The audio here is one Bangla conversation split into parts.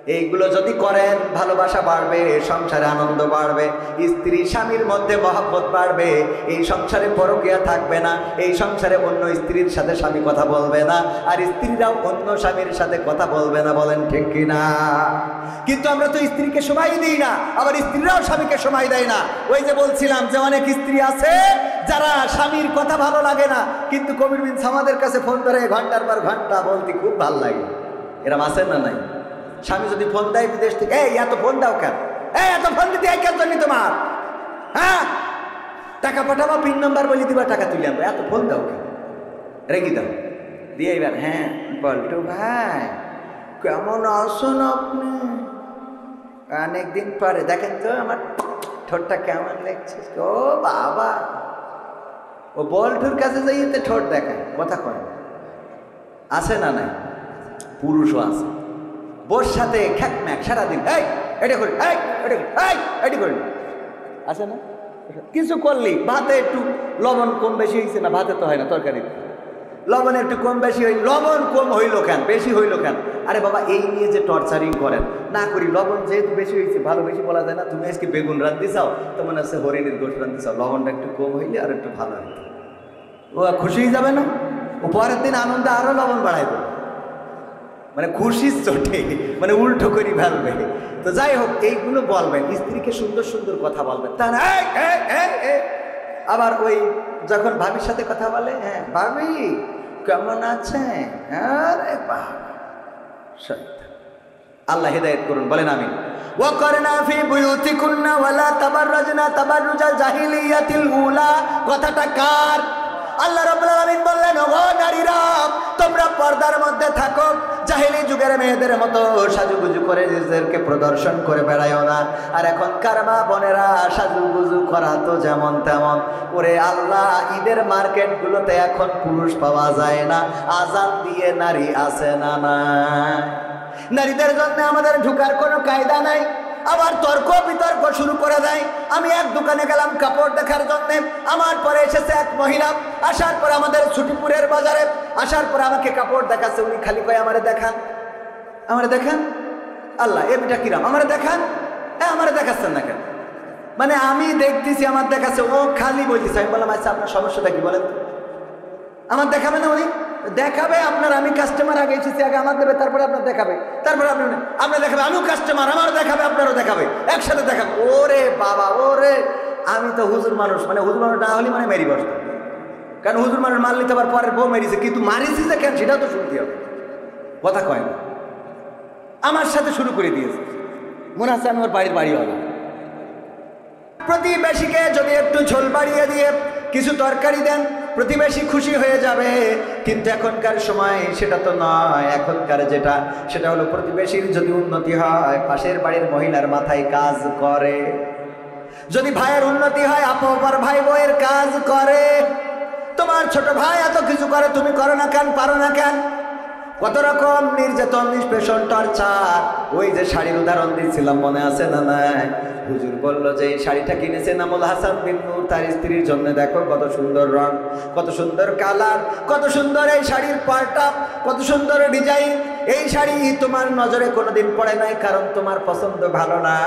এইগুলো যদি করেন ভালোবাসা বাড়বে, সংসারে আনন্দ বাড়বে, স্ত্রী স্বামীর মধ্যে মহব্বত বাড়বে, এই সংসারে পরকীয়া থাকবে না, এই সংসারে অন্য স্ত্রীর সাথে স্বামী কথা বলবে না, আর স্ত্রীরাও অন্য স্বামীর সাথে কথা বলবে না। বলেন ঠিক কিনা? কিন্তু আমরা তো স্ত্রীকে সময় দিই না, আবার স্ত্রীরাও স্বামীকে সময় দেয় না। ওই যে বলছিলাম যে অনেক স্ত্রী আছে যারা স্বামীর কথা ভালো লাগে না, কিন্তু কবির বিন সামাদের কাছে ফোন ধরে ঘন্টার পর ঘন্টা বলতে খুব ভালো লাগে। এরম আছেন না নাই? স্বামী যদি ফোন দেয় বিদেশ থেকে, এই এত ফোন দাও কেন, এই এত ফোন দিতে কেন জন্য তোমার, হ্যাঁ টাকা পাঠাবা, পিন নাম্বার বলে দিবা, টাকা তুলে আনবো, এত ফোন দাও কেন, রেখে দাও দিয়ে এবার, হ্যাঁ বল্টু ভাই কেমন আছেন আপনি, অনেকদিন পরে দেখেন তো আমার ঠোঁটটা কেমন লাগছে। ও বাবা, ও বল্টুর কাছে যাইতে ঠোঁট দেখায়, কথা কয়, আছে না নাই? পুরুষও আছে, বোর সাথে খ্যাকম্যাক সারাদিন, এই এটা করি, এই এটা করি, এই এটি করি, আছে না? কিছু করলি ভাতে একটু লবণ কম বেশি হয়েছে না, ভাতে তো হয় না, তরকারি লবণ একটু কম বেশি হইল, লবণ কম হইল কেন, বেশি হইল কেন? আরে বাবা এই নিয়ে যে টর্চারিং করেন না করি, লবণ যেহেতু বেশি হয়েছে, ভালো বেশি বলা যায় না। তুমি আজকে বেগুন রাঁধতে চাও, তো মনে হচ্ছে হরিণের গোশ রাঁধতে চাও, লবণটা একটু কম হইলে আর একটু ভালো হইতো, ও খুশি হয়ে যাবে না? ও পরের দিন আনন্দে আরো লবণ বাড়াই দেবে, মানে খুশির চোটে, মানে উল্টো করি ফেলবে। তো যাই হোক, এইগুলো বলবেন, স্ত্রীকে সুন্দর সুন্দর কথা বলবেন, তা না আবার ওই যখন ভাবির সাথে কথা বলে, হ্যাঁ ভাবি কেমন আছে, আরে বাবা, আল্লাহ হেদায়েত করুন, বলেন আমিন। ওয়াকরনা ফি বুয়ুতিকুন্না ওয়ালা তাবাররাজনা তাবাররুজাল জাহিলিয়াতিল উলা, কথাটা কার? আল্লাহ রাব্বুল আলামিন বললেন, ও নারীরা তোমরা পর্দার মধ্যে থাকো, জাহেলি যুগের মেয়েদের মতো সাজুগুজু করে নিজেদেরকে প্রদর্শন করে বেড়ায়ও না। আর এখনকার মা বোনেরা সাজুগুজু করা তো যেমন তেমন, ওরে আল্লাহ, ঈদের মার্কেটগুলোতে এখন পুরুষ পাওয়া যায় না, আজান দিয়ে নারী আছে না না, নারীদের জন্য আমাদের ঢুকার কোনো কায়দা নাই। আবার তর্ক বিতর্ক শুরু করে দেয়। আমি এক দোকানে গেলাম কাপড় দেখার জন্য, আমার পরে এসেছে এক মহিলা, আসার পর আমাদের ছুটিপুরের বাজারে আসার পর আমাকে কাপড় দেখাচ্ছে, উনি খালি কয় আমারে দেখান, আমারে দেখান, আল্লাহ এটা কিরাম, আমারে দেখান, হ্যাঁ আমারে দেখাচ্ছেন না কেন? মানে আমি দেখতেছি আমার দেখাচ্ছে, ও খালি বলতেছে। আমি বললাম আচ্ছা আপনার সমস্যাটা কি বলেন তো? আমার দেখাবে না? উনি দেখাবে আপনার, আমি কাস্টমার আগে এসেছি, আগে আমার দেবে, তারপরে আপনার দেখাবে, তারপরে আপনার দেখাবে, আমিও কাস্টমার, আমারও দেখাবে, আপনারও দেখাবে, একসাথে দেখাবে। ওরে বাবা, ওরে আমি তো হুজুর মানুষ, মানে হুজুর মানুষ না হলে মানে মেরি বসতাম, কারণ হুজুর মানুষ মারলি তো আবার পরের বউ মেরিছে, কিন্তু মারিছি যে কেন সেটাও তো শুনতে হবে, কথা কয় না। আমার সাথে শুরু করে দিয়েছে, মনে হচ্ছে আমি ওর বাড়ির বাড়িওয়ালা। প্রতিবেশীকে যদি একটু ঝোল বাড়িয়ে দিয়ে কিছু তরকারি দেন, প্রতিবেশী খুশি হয়ে যাবে, কিন্তু এখনকার সময় সেটা তো নয়। এখনকার যেটা, সেটা হলো প্রতিবেশীর যদি উন্নতি হয়, পাশের বাড়ির মহিলার মাথায় কাজ করে, যদি ভাইয়ের উন্নতি হয়, আপর ভাই বউয়ের কাজ করে। তোমার ছোট ভাই এত কিছু করে, তুমি করো না কেন, পারো না কেন? কত রকম নির্যাতন, নিষ্পেষণ, টর্চার। ওই যে শাড়ির উদাহরণ দিচ্ছিলাম, মনে আছে না নাই? হুজুর বলল যে এই শাড়িটা কিনেছে নামুল হাসান বিন নূর, তার স্ত্রীর জন্য দেখো কত সুন্দর রং, কত সুন্দর কালার, কত সুন্দর এই শাড়ির পাল্টা, কত সুন্দর ডিজাইন। এই শাড়ি তোমার নজরে কোনোদিন পড়ে নাই, কারণ তোমার পছন্দ ভালো না।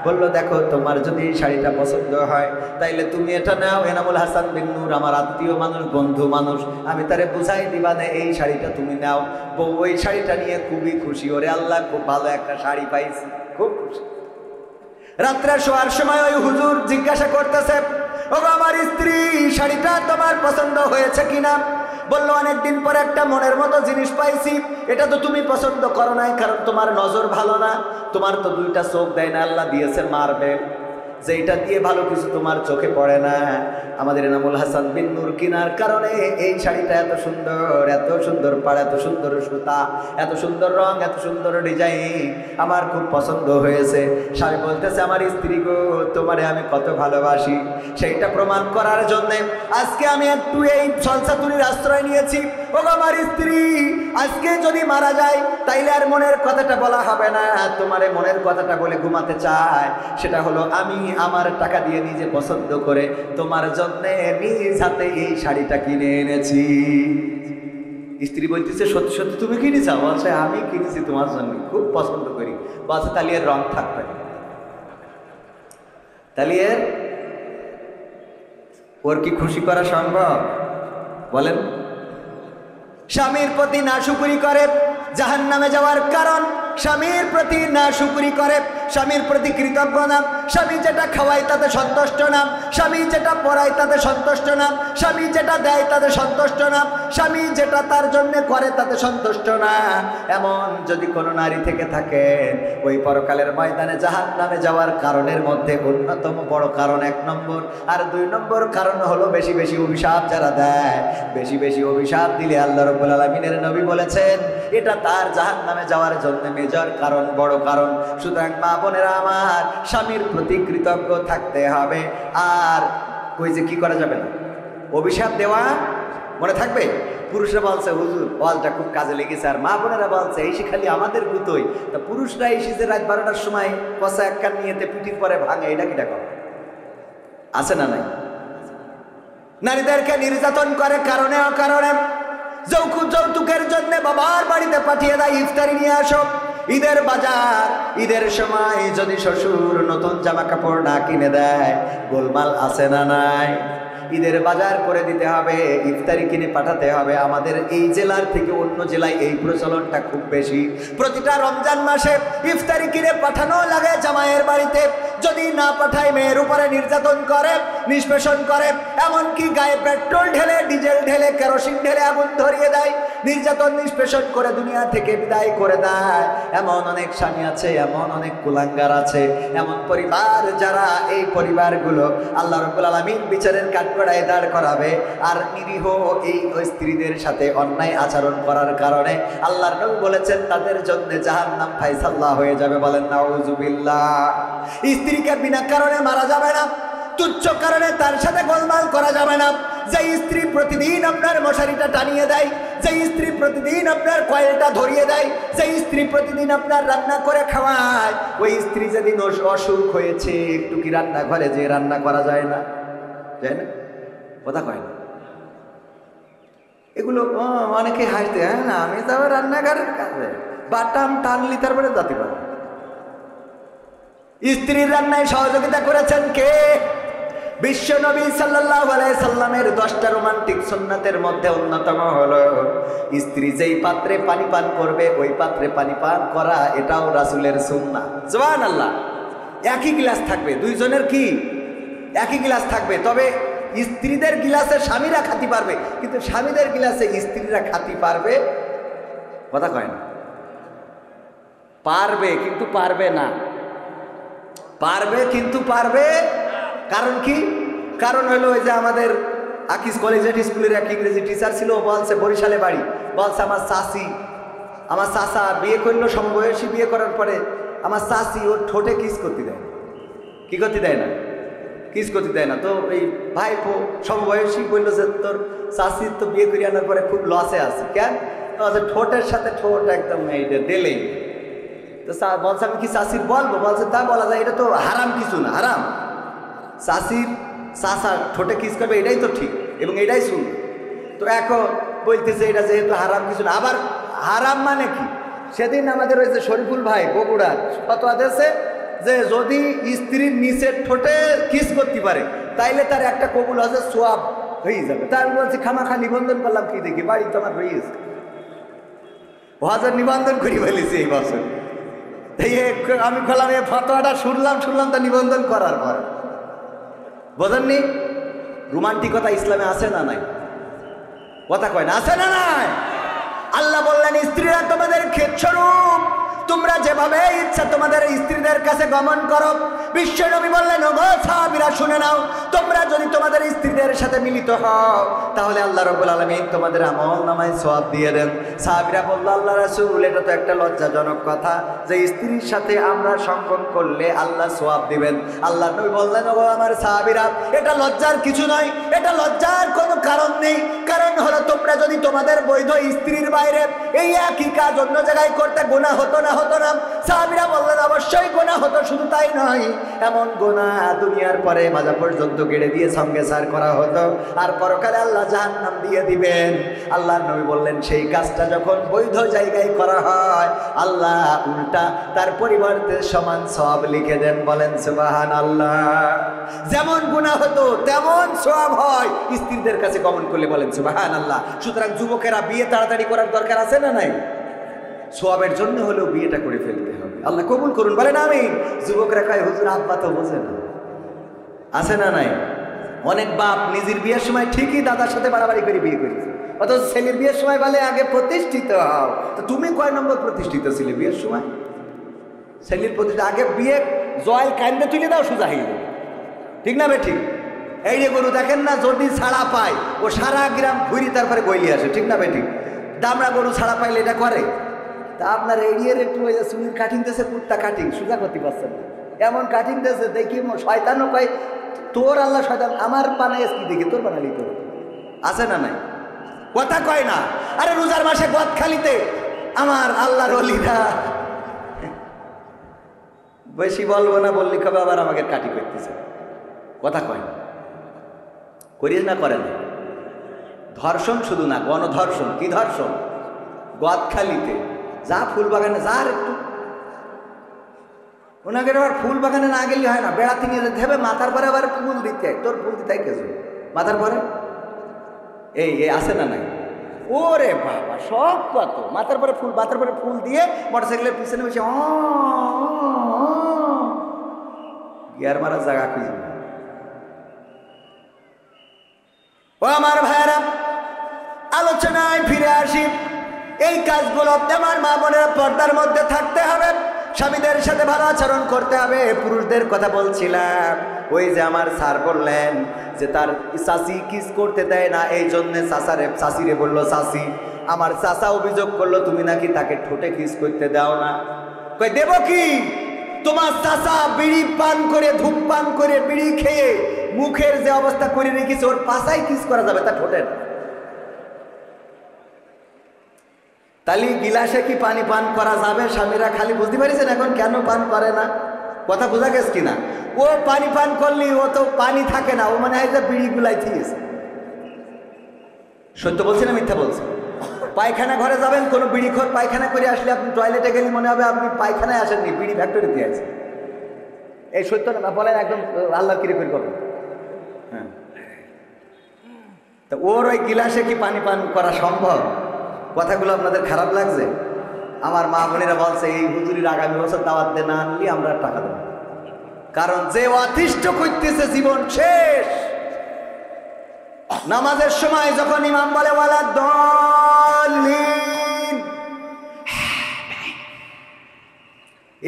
বলল দেখো তোমার যদি এই শাড়িটা পছন্দ হয় তাইলে তুমি এটা নাও। এনামুল হাসান বিন নূর আমার আত্মীয় মানুষ, বন্ধু মানুষ, আমি তারে বুঝাই দিবা না এই শাড়িটা তুমি নাও। বউ ওই শাড়িটা নিয়ে খুবই খুশি, ওরে আল্লাহ খুব ভালো একটা শাড়ি পাইছি, খুব খুশি। রাত্রে শোয়ার সময় ওই হুজুর জিজ্ঞাসা করতেছে, ও আমার স্ত্রী শাড়িটা তোমার পছন্দ হয়েছে কিনা? বললো অনেকদিন পর একটা মনের মতো জিনিস পাইছি, এটা তো তুমি পছন্দ করো নাই, কারণ তোমার নজর ভালো না, তোমার তো দুইটা চোখ দেয় না, আল্লাহ দিয়েছে মারবে, যেটা দিয়ে ভালো কিছু তোমার চোখে পড়ে না। আমাদের এনামুল হাসান বিন নূর কিনার কারণে এই শাড়িটা এত সুন্দর, এত সুন্দর পাড়, এত সুন্দর সুতা, এত সুন্দর রং, এত সুন্দর ডিজাইন, আমার খুব পছন্দ হয়েছে। স্বামী বলতেছে, আমার স্ত্রী গো তোমারে আমি কত ভালোবাসি, সেইটা প্রমাণ করার জন্যে আজকে আমি একটু এই সলসাতুরির আশ্রয় নিয়েছি। ও আমার স্ত্রী আজকে যদি মারা যায় তাইলে আর মনের কথাটা বলা হবে না, তোমারে মনের কথাটা বলে ঘুমাতে চায়। সেটা হলো আমি আমার টাকা দিয়ে নিজে পছন্দ করে তোমার জন্য নিজ হাতে এই শাড়িটা কিনে এনেছি। স্ত্রী বলতেছে সত্যি সত্যি তুমি কিনেছো? বলছে আমি কিনেছি তোমার জন্য, খুব পছন্দ করি। বলছে তাহলে এর রং থাকবে, তাহলে এর ওর কি খুশি করা সম্ভব? বলেন। স্বামীর প্রতি নাশুকরি করে জাহান্নামে যাওয়ার কারণ, স্বামীর প্রতি নাশুকরি করে, স্বামীর প্রতি কৃতজ্ঞ না, স্বামী যেটা খাওয়ায় তাতে সন্তুষ্ট না, স্বামী যেটা পড়ায় তাতে সন্তুষ্ট না, স্বামী যেটা দেয় তাতে সন্তুষ্ট না, স্বামী যেটা তার জন্য করে তাতে সন্তুষ্ট না, এমন যদি কোনো নারী থেকে থাকে, ওই পরকালের ময়দানে জাহান্নামে যাওয়ার কারণের মধ্যে অন্যতম বড় কারণ 1 নম্বর। আর 2 নম্বর কারণ হলো বেশি বেশি অভিশাপ যারা দেয়। বেশি বেশি অভিশাপ দিলে আল্লাহ রাব্বুল আলামিনের নবী বলেছেন এটা তার জাহান্নামে যাওয়ার জন্য মেজর কারণ, বড় কারণ। সুতরাং মা বোনেরা আমার, স্বামীর প্রতি কৃতজ্ঞ থাকতে হবে। আর ওই যে কি করা যাবে না, অভিশাপ দেওয়া মনে থাকবে। পুরুষরা বলছে হুজুর ওয়াজটা খুব কাজে লেগেছে, আর মা বোনেরা বলছে এই খালি আমাদের গুতোই। তা পুরুষরা এসে যে রাত 12টার সময় কষা এক কান নিয়েতে পিঠির পরে ভাঙে, এটা কিটা করে? আছে না নাই? নারীদেরকে নির্যাতন করে কারণে অকারণে। যৌতুকের জন্য বাবার বাড়িতে পাঠিয়ে দেয় ইফতারি নিয়ে আসো। ঈদের বাজার, ঈদের সময় যদি শ্বশুর নতুন জামা কাপড় না কিনে দেয়, গোলমাল আছে না নাই? ঈদের বাজার করে দিতে হবে, ইফতারি কিনে পাঠাতে হবে। আমাদের এই জেলার থেকে অন্য জেলায় এই প্রচলনটা খুব বেশি। প্রতিটা রমজান মাসে ইফতারি কিনে পাঠানো লাগে জামাইয়ের বাড়িতে। যদি না পাঠায় মেয়ের উপরে নির্যাতন করে, নিষ্পেষণ করে, এমনকি গায়ে পেট্রোল ঢেলে, ডিজেল ঢেলে, কেরোসিন ঢেলে আগুন ধরিয়ে দেয়, নির্যাতন নিষ্পেষণ করে দুনিয়া থেকে বিদায় করে দেয়। এমন অনেক স্বামী আছে, এমন অনেক কুলাঙ্গার আছে, এমন পরিবার যারা এই পরিবারগুলো আল্লাহ রাব্বুল আলামিন বিচারের কাঠগড়ায় দাঁড় করাবে। আর নিরীহ এই স্ত্রীদের সাথে অন্যায় আচরণ করার কারণে আল্লাহর নবী বলেছেন তাদের জন্য জাহান্নাম ফায়সাল্লাহ হয়ে যাবে। বলেন নাউযুবিল্লাহ। স্ত্রীকে বিনা কারণে মারা যাবে না, তুচ্ছ কারণে তার সাথে গোলমাল করা যাবে না। যে স্ত্রী প্রতিদিন আপনার মশারিটা টানিয়ে দেয়, যে স্ত্রী প্রতিদিন আপনার কয়েলটা ধরিয়ে দেয়, যে স্ত্রী প্রতিদিন আপনার রান্না করে খাওয়ায়, ওই স্ত্রী যেদিন অসুখ হয়েছে, একটু কি রান্নাঘরে যে রান্না করা যায় না? যায় না? কথা কয় না। এগুলো অনেকে হাসতে, হ্যাঁ না আমি তো আবার রান্নাঘরের কাজে বাটাম টানলি তারপরে যাতে পারে। স্ত্রীর রান্নায় সহযোগিতা করেছেন কে? বিশ্ব নবী সাল্লাল্লাহু আলাইহি সাল্লামের 10টা রোমান্টিক সুন্নাতের মধ্যে অন্যতম হলো স্ত্রী যেই পাত্রে পানি পান করবে ওই পাত্রে পানি পান করা, এটাও রাসূলের সুন্নাহ। সুবহানাল্লাহ। একই গ্লাস থাকবে, দুইজনের কি একই গ্লাস থাকবে, তবে স্ত্রীদের গ্লাসে স্বামীরা খাতি পারবে, কিন্তু স্বামীদের গ্লাসে স্ত্রীরা খাতি পারবে। কথা কয় না? পারবে কিন্তু পারবে না, পারবে কিন্তু পারবে। কারণ কি? কারণ হলো ওই যে আমাদের আকিস কলেজিয়েট স্কুলের এক ইংরেজি টিচার ছিল, বলছে বরিশালে বাড়ি, বলছে আমার চাচা বিয়ে করলো, সমবয়সী বিয়ে করার পরে আমার চাচি ওর ঠোঁটে কিস করতে দেয় না। কি করতে দেয় না? কিস করতে দেয় না। তো এই ভাইপো সমবয়সী বললো যে তোর চাচির তো বিয়ে করে আনার পরে খুব লসে আছে। কেন? ঠোঁটের সাথে ঠোঁট একদম এইটা দিলেই। তো বলছে আমি কি চাচির বলবো? বলছে তা বলা যায়, এটা তো হারাম কিছু না। হারাম চাচা ঠোঁটে কিস করবে, এটাই তো ঠিক এবং এটাই শুন। তো এখন বলতেছে এটা যেহেতু হারাম কিছু না। আবার হারাম মানে কি? সেদিন আমাদের ওই যে শরীফুল ভাই বগুড়ার ফতোয়া দিয়েছে যে যদি স্ত্রীর নিচের ঠোঁটে কিস করতে পারে তাইলে তার একটা কবুল হজের সোয়াব হয়ে যাবে। তাই আমি বলছি খামাখা নিবন্ধন করলাম, কি দেখি বাড়ি তো আমার হয়ে গেছে, হজের নিবন্ধন করি ফেলেছি এই বছর। আমি বললাম এই ফতোয়াটা শুনলাম তা নিবন্ধন করার পর। বোঝেননি? রোমান্টিকতা ইসলামে আছে না নাই? কথা কয় না? আছে না নাই? আল্লাহ বললেন স্ত্রীরা তোমাদের ক্ষেতস্বরূপ, তোমরা যেভাবে ইচ্ছা তোমাদের স্ত্রীদের কাছে গমন করো। বিশ্ব নবী বললেন ওগো সাহাবীরা শুনে নাও, তোমরা যদি তোমাদের স্ত্রীদের সাথে মিলিত হও তাহলে আল্লাহ রাব্বুল আলামিন তোমাদের আমল নামায় সওয়াব দিয়ে দেন। সাহাবীরা বলল আল্লাহ রাসূল এটা তো একটা লজ্জাজনক কথা যে স্ত্রীর সাথে আমরা সঙ্গম করলে আল্লাহ সওয়াব দিবেন। আল্লাহ নবী বললেন ওগো আমার সাহাবীরা এটা লজ্জার কিছু নয়, এটা লজ্জার কোনো কারণ নেই। কারণ হলো তোমরা যদি তোমাদের বৈধ স্ত্রীর বাইরে এই একই কাজ অন্য জায়গায় করতে গুনাহ হতো না? সাহাবীরা বললেন অবশ্যই গুনাহ হতো, শুধু তাই নয়, এমন গুনাহ দুনিয়ার পরে মাজা পর্যন্ত গেড়ে দিয়ে সঙ্গে সার করা হতো, আর পরকালে আল্লাহ জাহান্নাম দিয়ে দিবেন। আল্লাহর নবী বললেন সেই কাজটা যখন বৈধ জায়গায় করা হয়, আল্লাহ উল্টা তার পরিবর্তে সমান সওয়াব লিখে দেন। বলেন সুবহানাল্লাহ। যেমন গুনাহ হতো তেমন সওয়াব হয় স্ত্রীদের কাছে কমন করলে। বলেন সুবহানাল্লাহ। সুতরাং যুবকেরা বিয়ে তাড়াতাড়ি করার দরকার আছে না নাই? সওয়াবের জন্য হলেও বিয়েটা করে ফেলতে হবে। আল্লাহ কবুল করুন, বলেন আমিন। যুবকরা কয় হুজুর আব্বা তো বোঝে না, আছে না নাই? অনেক বাপ নিজের বিয়ের সময় ঠিকই দাদার সাথে বাড়াবাড়ি করে বিয়ে করেছে, অথচ ছেলের বিয়ের সময় বলে আগে প্রতিষ্ঠিত হও। তো তুমি কয় নম্বর প্রতিষ্ঠিত ছিলে বিয়ের সময়? ছেলের প্রতিষ্ঠিত আগে বিয়ে জয়েল কান্দে তুলে দাও, সোজা হয়ে যাবে। ঠিক না বে ঠিক? এই যে গরু দেখেন না, যদি ছাড়া পায় ও সারা গ্রাম ঘুরি তারপরে গইলি আসে। ঠিক না বে ঠিক? দামড়া গরু ছাড়া পাইলে এটা করে। তা আপনার এরিয়ার একটু চুলির কাটিং দিয়েছে, কুর্তা কাটিং সোজা করতে পারছেন না, এমন কাটিং দিয়েছে দেখি শয়তানও কয় তোর আল্লাহ শয়তান আমার বানাইস কি দেখি তোর বানালি তোর, আছে না নাই? কথা কয় না। আরে রোজার মাসে গদখালিতে আমার আল্লাহর ওলিরা, বেশি বলবো না, বললি কবে আবার আমাকে কাটি করতেছে। কথা কয় না, করিস না, করেন। ধর্ষণ শুধু না, গণধর্ষণ। কি ধর্ষণ? গদখালিতে যা ফুল বাগানে যার একটু, ওনাকে আবার ফুল বাগানে না গেলে হয় না, বেড়াতে নিয়ে যেতে হবে, মাথার পরে আবার ফুল দিতে। তোর ফুল দিতে কেছে মাথার পরে? এই আছে না নাই? ওরে বাবা, সব কত মাথার পরে ফুল, মাথার পরে ফুল দিয়ে মোটরসাইকেলের পিছনে বসে গিয়ার মারার জায়গা খুঁজে। ও আমার ভাইরা, আলোচনায় ফিরে আসি। এই কাজগুলো আমার মা বোনের পর্দার মধ্যে থাকতে হবে, স্বামীদের সাথে ভালো আচরণ করতে হবে। পুরুষদের কথা বলছিলাম, ওই যে আমার স্যার বললেন যে তার চাচি কিস করতে দেয় না, এই জন্যে চাচিরে বললো চাচি। আমার চাচা অভিযোগ করলো তুমি নাকি তাকে ঠোঁটে কিস করতে দাও না। কই দেব কি? তোমার চাচা বিড়ি পান করে, ধূপ পান করে, বিড়ি খেয়ে মুখের যে অবস্থা করে রেখেছে, ওর পাশায় কিস করা যাবে, তা ঠোঁটের। তাহলে গিলাসে কি পানি পান করা যাবে? স্বামীরা খালি বুঝতে পারিছেন এখন কেন পান করে না? কথা বোঝা গেছে কিনা? ও পানি পান করলে ও তো পানি থাকে না, ও মানে হয় যে বিড়ি গুলাই থিয়েছে। সত্য বলছি না মিথ্যা বলছি? পায়খানা ঘরে যাবেন, কোনো বিড়িখোর পায়খানা করে আসলে আপনি টয়লেটে গেলে মনে হবে আপনি পায়খানায় আসেননি, বিড়ি ফ্যাক্টরিতে আছে। এই সত্য না বলেন, একদম আল্লাহর কিরে করে করবেন। হ্যাঁ, তো ওর ওই গিলাসে কি পানি পান করা সম্ভব? কথাগুলো আপনাদের খারাপ লাগছে? আমার মা বোনেরা বলছে এই হুজুরির আগামী বছর দাওয়াত দিয়ে না আনলি আমরা টাকা দেবো। কারণ যে অতিষ্ঠ করতেছে জীবন শেষ। নামাজের সময় যখন ইমাম বলে ওয়ালা দলিন,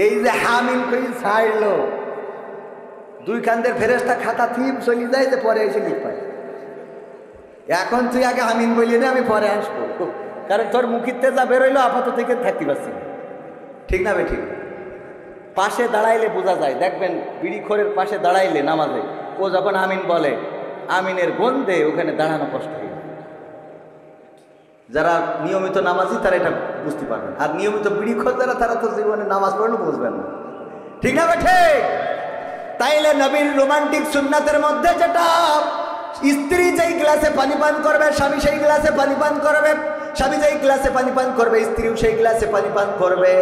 এই যে হামিন কই ছাড়লো, দুই কান্দের ফেরেশতা খাতা থিম চলে যায়, যে পরে এসে লিখ পায়। এখন তুই আগে হামিন বললি না, আমি পরে আসবো, কারণ তোর মুখিতে যা বেরোইলো আপাতত থেকে থাকতে পারছি না। ঠিক না বে ঠিক? পাশে দাঁড়াইলে বোঝা যায়, দেখবেন বিড়িখোরের পাশে দাঁড়াইলে নামাজে ও যখন আমিন বলে, আমিনের গন্ধে ওখানে দাঁড়ানো কষ্ট হয়ে যায়। যারা নিয়মিত নামাজি তারা এটা বুঝতে পারবেন, আর নিয়মিত বিড়িখোর যারা, তারা তো জীবনে নামাজ পড়লে বুঝবেন না। ঠিক না বে ঠিক? তাইলে নবীর রোমান্টিক সুন্নাতের মধ্যে যেটা, স্ত্রী যেই গ্লাসে পানি পান করবে স্বামী সেই গ্লাসে পানি পান করবে, স্বামী যেই গ্লাসে পানি পান করবে স্ত্রীও সেই গ্লাসে পানি পান করবে।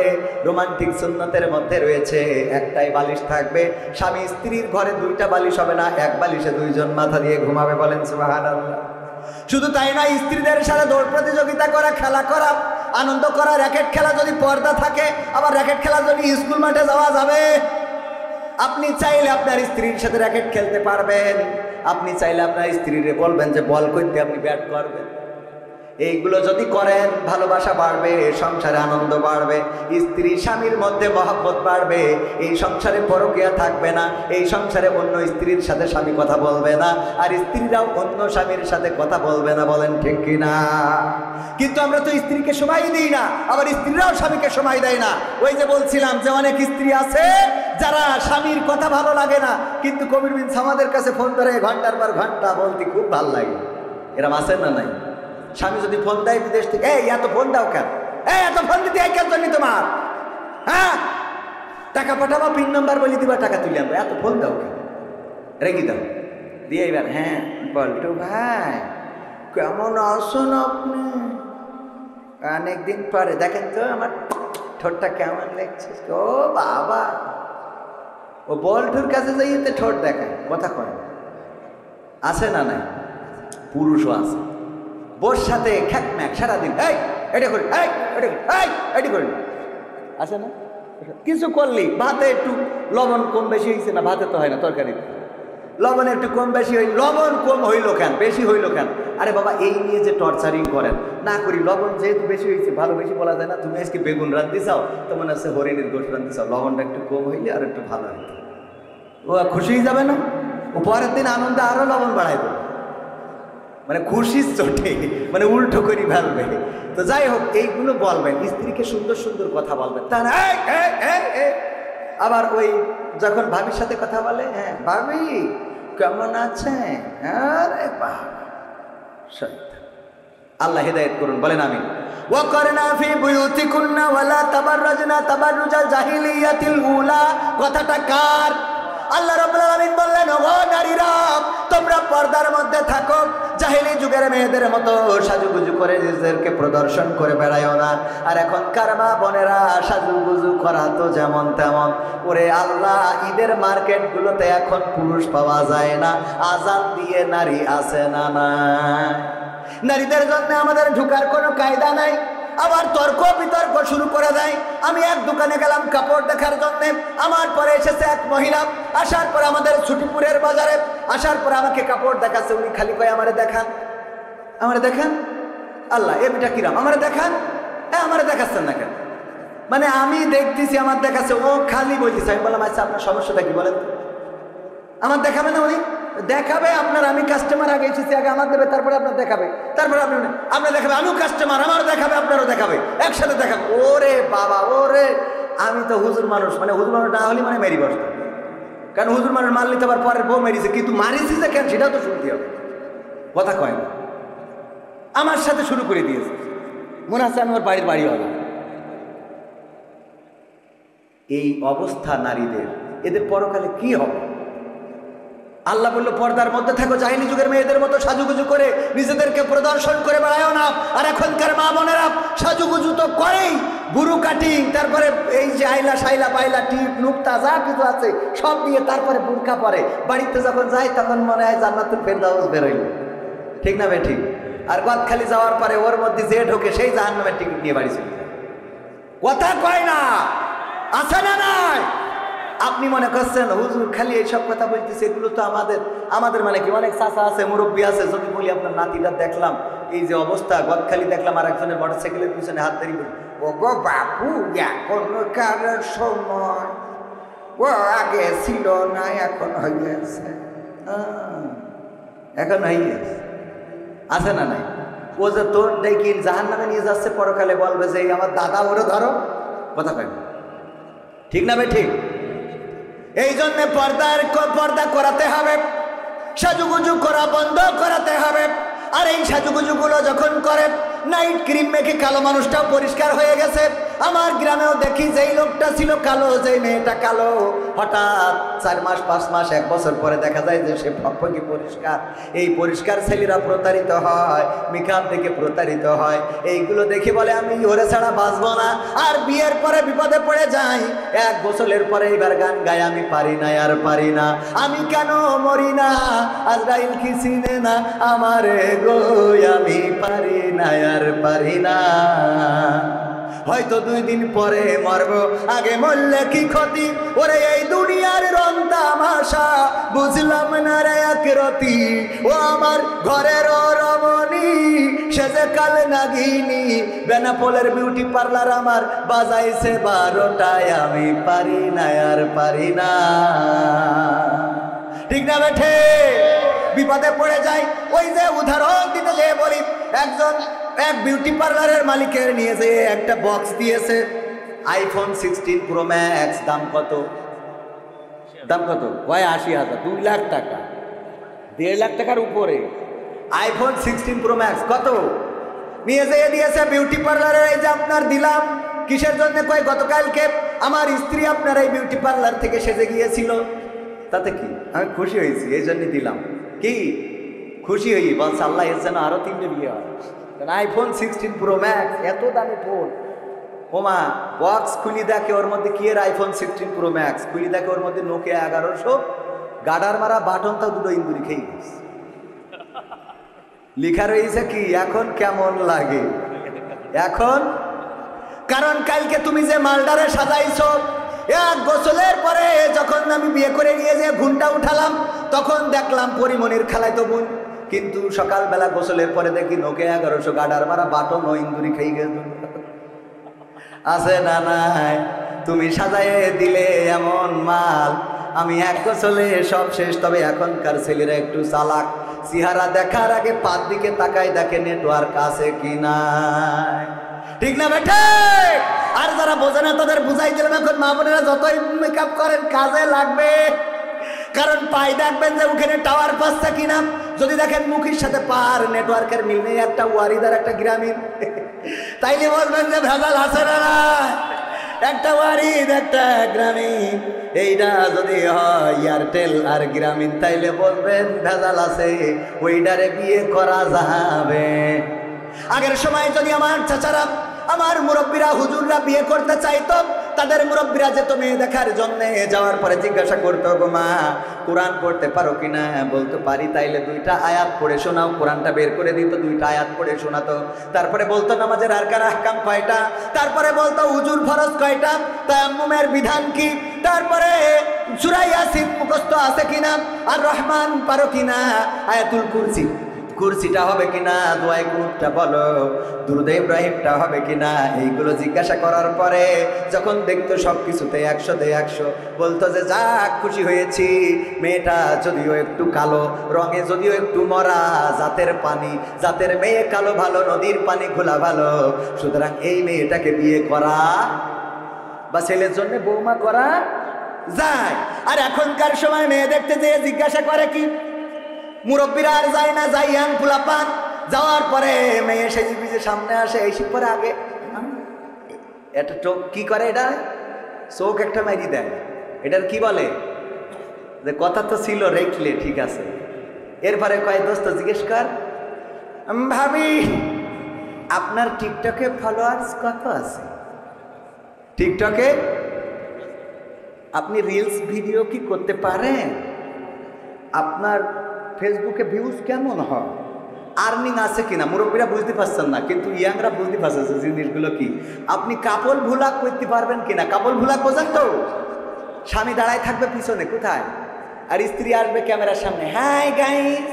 রোমান্টিক সুন্নতের মধ্যে রয়েছে একটাই বালিশ থাকবে, স্বামী স্ত্রীর ঘরে দুইটা বালিশ হবে না, এক বালিশে দুইজন মাথা দিয়ে ঘুমাবে। বলেন সুবহানাল্লাহ। শুধু তাই না, স্ত্রীদের সাথে দৌড় প্রতিযোগিতা করা, খেলা করা, আনন্দ করা। র্যাকেট খেলা যদি পর্দা থাকে, আবার র্যাকেট খেলা যদি স্কুল মাঠে যাওয়া যাবে। আপনি চাইলে আপনার স্ত্রীর সাথে র্যাকেট খেলতে পারবেন, আপনি চাইলে আপনার স্ত্রীরে বলবেন যে বল করতে, আপনি ব্যাট করবেন। এইগুলো যদি করেন ভালোবাসা বাড়বে, সংসারে আনন্দ বাড়বে, স্ত্রী স্বামীর মধ্যে মহব্বত বাড়বে, এই সংসারে পরকীয়া থাকবে না, এই সংসারে অন্য স্ত্রীর সাথে স্বামী কথা বলবে না, আর স্ত্রীরাও অন্য স্বামীর সাথে কথা বলবে না। বলেন ঠিক কিনা? কিন্তু আমরা তো স্ত্রীকে সময় দিই না, আবার স্ত্রীরাও স্বামীকে সময় দেয় না। ওই যে বলছিলাম যে অনেক স্ত্রী আছে যারা স্বামীর কথা ভালো লাগে না, কিন্তু কবির বিন সামাদের কাছে ফোন করে ঘন্টার পর ঘন্টা বলতে খুব ভালো লাগে। এরম আছে না নাই? স্বামী যদি ফোন দেয় বিদেশ থেকে, এই এত ফোন দাও কেন, এই এত ফোন দিতে কেন জন্য তোমার, হ্যাঁ? তা টাকা পাঠাবা, পিন নাম্বার বলে দিবা, টাকা তুলে আনবো। এত ফোন দাও কেন? রেখে দাও দিয়ে এবার, হ্যাঁ বল্টু ভাই কেমন আছেন আপনি? অনেকদিন পরে দেখেন তো আমার ঠোঁটটা কেমন লাগছে। ও বাবা, ও বল্টুর কাছে যাইতে ঠোঁট দেখায়, কথা কয় আছে না নাই? পুরুষও আছে, বোর সাথে খ্যাকম্যাক সারাদিন, এই এটা করি, এই এটা করি, এই এটি করি, আছে না? কিছু করলি ভাতে একটু লবণ কম বেশি হয়েছে না, ভাতে তো হয় না, তরকারি লবণ একটু কম বেশি হইল, লবণ কম হইল কেন, বেশি হইল কেন? আরে বাবা, এই নিয়ে যে টর্চারিং করেন না করি, লবণ যেহেতু বেশি হয়েছে, ভালো বেশি বলা যায় না। তুমি আজকে বেগুন রান্ধতে চাও, তো মনে হচ্ছে হরিণের গোশ রান্ধতে চাও, লবণটা একটু কম হইলে আর একটু ভালো হইলে ও খুশি হয়ে যাবে না? ও পরের দিন আনন্দে আরো লবণ বাড়াই দেবে, মানে খুশির চোটে, মানে উল্টো করি ভাববে। তো যাই হোক, এইগুলো বলবেন, স্ত্রীকে সুন্দর সুন্দর কথা বলবেন, তা না আবার ওই যখন ভাবির সাথে কথা বলে, হ্যাঁ ভাবি কেমন আছেন, আরে আল্লাহ হিদায়াত করুন, বলেন আমিন। ওয়াকরনা ফি বুয়ুতিকুন্না ওয়ালা তাবাররাজনা তাবাররুজাল জাহিলিয়াতিল উলা, কথাটা কার? আল্লাহ রাব্বুল আলামিন বললেন, ওগো নারীরা তোমরা পর্দার মধ্যে থাকো, জাহিলি যুগের মেয়েদের মতো সাজুগুজু করে নিজেদেরকে প্রদর্শন করে বেড়ায়ও না। আর এখনকার মা বোনেরা সাজুগুজু করা তো যেমন তেমন। ওরে আল্লাহ, ঈদের মার্কেটগুলোতে এখন পুরুষ পাওয়া যায় না, আজান দিয়ে নারী আছে না নাই? নারীদের জন্য আমাদের ঢুকার কোনো কায়দা নাই, আবার তর্ক বিতর্ক শুরু করে দেয়। আমি এক দোকানে গেলাম কাপড় দেখার জন্য, আমার পরে এসেছে এক মহিলা, আসার পর আমাদের ছুটিপুরের বাজারে আসার পর আমাকে কাপড় দেখাচ্ছে, উনি খালি কয় আমারে দেখান, আমারে দেখান। আল্লাহ, এটা কিরাম, আমারে দেখান, হ্যাঁ আমারে দেখাচ্ছেন না কেন? মানে আমি দেখতেছি আমার দেখাচ্ছে, ও খালি বলতেছে। আমি বললাম, আচ্ছা আপনার সমস্যাটা কি বলেন? আমার দেখাবে না? উনি দেখাবে আপনার, আমি কাস্টমার আগে এসেছি, আগে আমার দেবে, তারপরে আপনার দেখাবে, তারপরে আপনার দেখাবে, আমিও কাস্টমার, আমারও দেখাবে, আপনারও দেখাবে, একসাথে দেখাবে। ওরে বাবা, ওরে আমি তো হুজুর মানুষ, মানে হুজুর মানুষ না হলে মানে মেরি বসতাম, কারণ হুজুর মানুষ মারলে তো আবার পরের বউ মেরিছে, কিন্তু মারিছি যে কেন সেটাও তো শুনতে হবে, কথা কয় না। আমার সাথে শুরু করে দিয়েছে, মনে হচ্ছে আমি ওর বাড়ি হলো। এই অবস্থা নারীদের, এদের পরকালে কি হবে? আল্লাহ বলল, পর্দার মধ্যে থাকো, জাহিলি যুগের মেয়েদের মতো সাজুগুজু করে নিজেদেরকে প্রদর্শন করে বেড়ায়ও না। আর এখনকার মা বোনেরা সাজুগুজু তো করেই, বুরু কাটিং, তারপরে এই যে আইলা সাইলা পাইলা টিপ নুক্তা যা কিছু আছে সব দিয়ে তারপরে বুরকা পরে। বাড়িতে যখন যায় তখন মনে হয় জান্নাতুল ফেরদাউস বেরোইল, ঠিক না বে ঠিক? আর গদখালি যাওয়ার পরে ওর মধ্যে যে ঢোকে সেই জাহান্নামের টিকিট নিয়ে বাড়ি চলে যায়, কথা কয় না, আছে না নাই? আপনি মনে করছেন হুজুর খালি এইসব কথা বলতেছে, এগুলো তো আমাদের মানে কি অনেক চাচা আছে, মুরব্বী আছে। যদি বলি আপনার নাতিটা দেখলাম এই যে অবস্থা, গদখালি দেখলাম আর একজনের মোটরসাইকেলের পিছনে হাত ধরি, ও গো বাপু, এখনকার সময় ও আগে ছিল না, এখন হইয়াছে, এখন হইয়াছে, আছে না নাই? ও যে তোর ডেকে জাহান্নামে নিয়ে যাচ্ছে, পরকালে বলবে যে আমার দাদা ওরে ধরো, কথা কয়, ঠিক না ভাই ঠিক? এই জন্য পর্দা করাতে হবে, সাজুগুজু করা বন্ধ করাতে হবে। আর এই সাজুগুজুগুলো যখন করে, নাইট ক্রিম মেখে কালো মানুষটাও পরিষ্কার হয়ে গেছে। আমার গ্রামেও দেখি যেই লোকটা ছিল কালো, যেই মেয়েটা কালো, হঠাৎ 4 মাস 5 মাস 1 বছর পরে দেখা যায় যে সে ফকফকি পরিষ্কার। এই পরিষ্কার ছেলেরা প্রতারিত হয়, মেকআপ দেখে প্রতারিত হয়। এইগুলো দেখে বলে আমি ওরে ছাড়া বাঁচবো না, আর বিয়ের পরে বিপদে পড়ে যাই। 1 বছরের পরে এবার গান গায়, আমি পারি না আর পারি না, আমি কেন মরি না, আজরাইল কি চিনে না আমারে গো, আমি পারি না আর পারি না। হয়তো 2 দিন পরে মরবো, আগে মরলে কি ক্ষতি? ওরে এই দুনিয়ার রং তামাশা বুঝলাম না রে একরতি, ও আমার ঘরের রমণী সেজে কাল নাগিনী, বেনাপোলের বিউটি পার্লার আমার বাজাইছে 12টায়, আমি পারি না আর পারি না, ঠিক না বেঠে? বিপদে পড়ে যায়। ওই যে উদাহরণ দিতে যেয়ে বলি, এক বিউটি পার্লারের মালিকের নিয়ে যে একটা বক্স দিয়েছে, আইফোন 16 প্রো ম্যাক্স, দাম কত? কয় 80,000, 2 লাখ টাকা, 1.5 লাখ টাকার উপরে আইফোন 16 প্রো ম্যাক্স। কত নিয়ে যেয়ে দিয়েছে বিউটি পার্লারের? এই যে আপনার দিলাম, কিসের জন্য? কয় গতকালকে আমার স্ত্রী আপনার এই বিউটি পার্লার থেকে সেজে গিয়েছিল, তাতে কি, আমি খুশি হয়েছি, এই জন্যই দিলাম। কি খুশি হই, বলছে আল্লাহ এর যেন আরো 3টে বিয়ে হয়। আইফোন 16 প্রো ম্যাক্স, এত দামি ফোন। ওমা বক্স খুলি দেখে ওর মধ্যে কি এর আইফোন 16 প্রো ম্যাক্স, খুলি দেখে ওর মধ্যে নোকিয়া 1100, গাডার মারা বাটন তো দুটো ইন্দুরি খেয়ে গেছে। লিখা রয়েছে কি, এখন কেমন লাগে এখন, কারণ কালকে তুমি যে মালদারে সাজাইছো, এক গোসলের পরে যখন আমি বিয়ে করে নিয়ে যে ঘুমটা উঠালাম, তখন দেখলাম পরিমণির খালাতো বোন, কিন্তু সকালবেলা গোসলের পরে দেখি নোকিয়া 1100, গাডার মারা বাটন ও ইন্দুরি খেয়ে গেছে। আছে না নাই, তুমি সাজায়ে দিলে এমন মাল, আমি এক গোসলে সব শেষ। তবে এখনকার ছেলেরা একটু চালাক, চেহারা দেখার আগে পাত দিকে তাকায় দেখে নেটওয়ার্ক আছে কি নাই, ঠিক না বেঠে? আর যারা বোঝে না তাদের বুঝাই দিলাম, এখন মা বোনেরা যতই মেকআপ করেন কাজে লাগবে, কারণ পাই দেখবেন যে ওখানে টাওয়ার পাচ্ছে কিনা। যদি দেখেন মুখের সাথে পার নেটওয়ার্কের মিল নেই, একটা ওয়ারিদার একটা গ্রামীণ, তাইলে বলবেন যে ভেজাল আছে না, একটা ওয়ারিদ একটা গ্রামীণ, এইটা যদি হয় এয়ারটেল আর গ্রামীণ, তাইলে বলবেন ভেজাল আছে, ওইটারে বিয়ে করা যাবে। আগের সময় যদি আমার চাচারা, আমার মুরব্বীরা, হুজুররা বিয়ে করতে চাইতো, তাদের মুরব্বীরা যেত মেয়ে দেখার জন্য, যাওয়ার পরে জিজ্ঞাসা করতো, গো মা কোরআন পড়তে পারো কিনা? বলতো পারি। তাইলে 2টা আয়াত পড়ে শোনাও। কোরআনটা বের করে দিত, 2টা আয়াত পড়ে শোনাতো। তারপরে বলতো নামাজের আরকান আহকাম কয়টা, তারপরে বলতো উজুর ফরজ কয়টা, তায়াম্মুমের বিধান কি, তারপরে সূরা ইয়াসিন মুখস্থ আছে কিনা, আর রহমান পারো কিনা, আয়াতুল কুরসিটা হবে কিনা, দোয়ায়ে কুনুতটা বলো, দুরুদে ইব্রাহিমটা হবে কিনা, এইগুলো জিজ্ঞাসা করার পরে যখন দেখতো সব কিছুতে 100 তে 100, বলতো যে যাক খুশি হয়েছি, মেয়েটা যদিও একটু কালো, রঙে যদিও একটু মরা, জাতের মেয়ে কালো ভালো, নদীর পানি ঘোলা ভালো, সুতরাং এই মেয়েটাকে বিয়ে করা বা ছেলের জন্য বৌমা করা যায়। আর এখনকার সময় মেয়ে দেখতে যেয়ে জিজ্ঞাসা করে কি, মুরব্বীরা আর যায় না, যাই ইয়াং ফুলাপান, যাওয়ার পরে মেয়ে সেজে বিজে সামনে আসে, এই পরে আগে এটা চোখ কি করে, এটা চোখ একটা মাইরি দেয়, এটার কি বলে, যে কথা তো ছিল রেখলে ঠিক আছে। এরপরে কয় দোস্ত জিজ্ঞেস কর, ভাবি আপনার টিকটকে ফলোয়ার্স কত আছে? টিকটকে আপনি রিলস ভিডিও কি করতে পারেন? আপনার ফেসবুকে ভিউজ কেমন হয়? আর্নিং আছে কিনা? মুরব্বীরা বুঝতে পারছেন না, কিন্তু ইয়াংরা বুঝতে পারছে জিনিসগুলো কি। আপনি কাপল ভুলাক করতে পারবেন কিনা? কাপল ভুলাক বোঝেন তো? স্বামী দাঁড়ায় থাকবে পিছনে কোথায়, আর স্ত্রী আসবে ক্যামেরার সামনে, হাই গাইস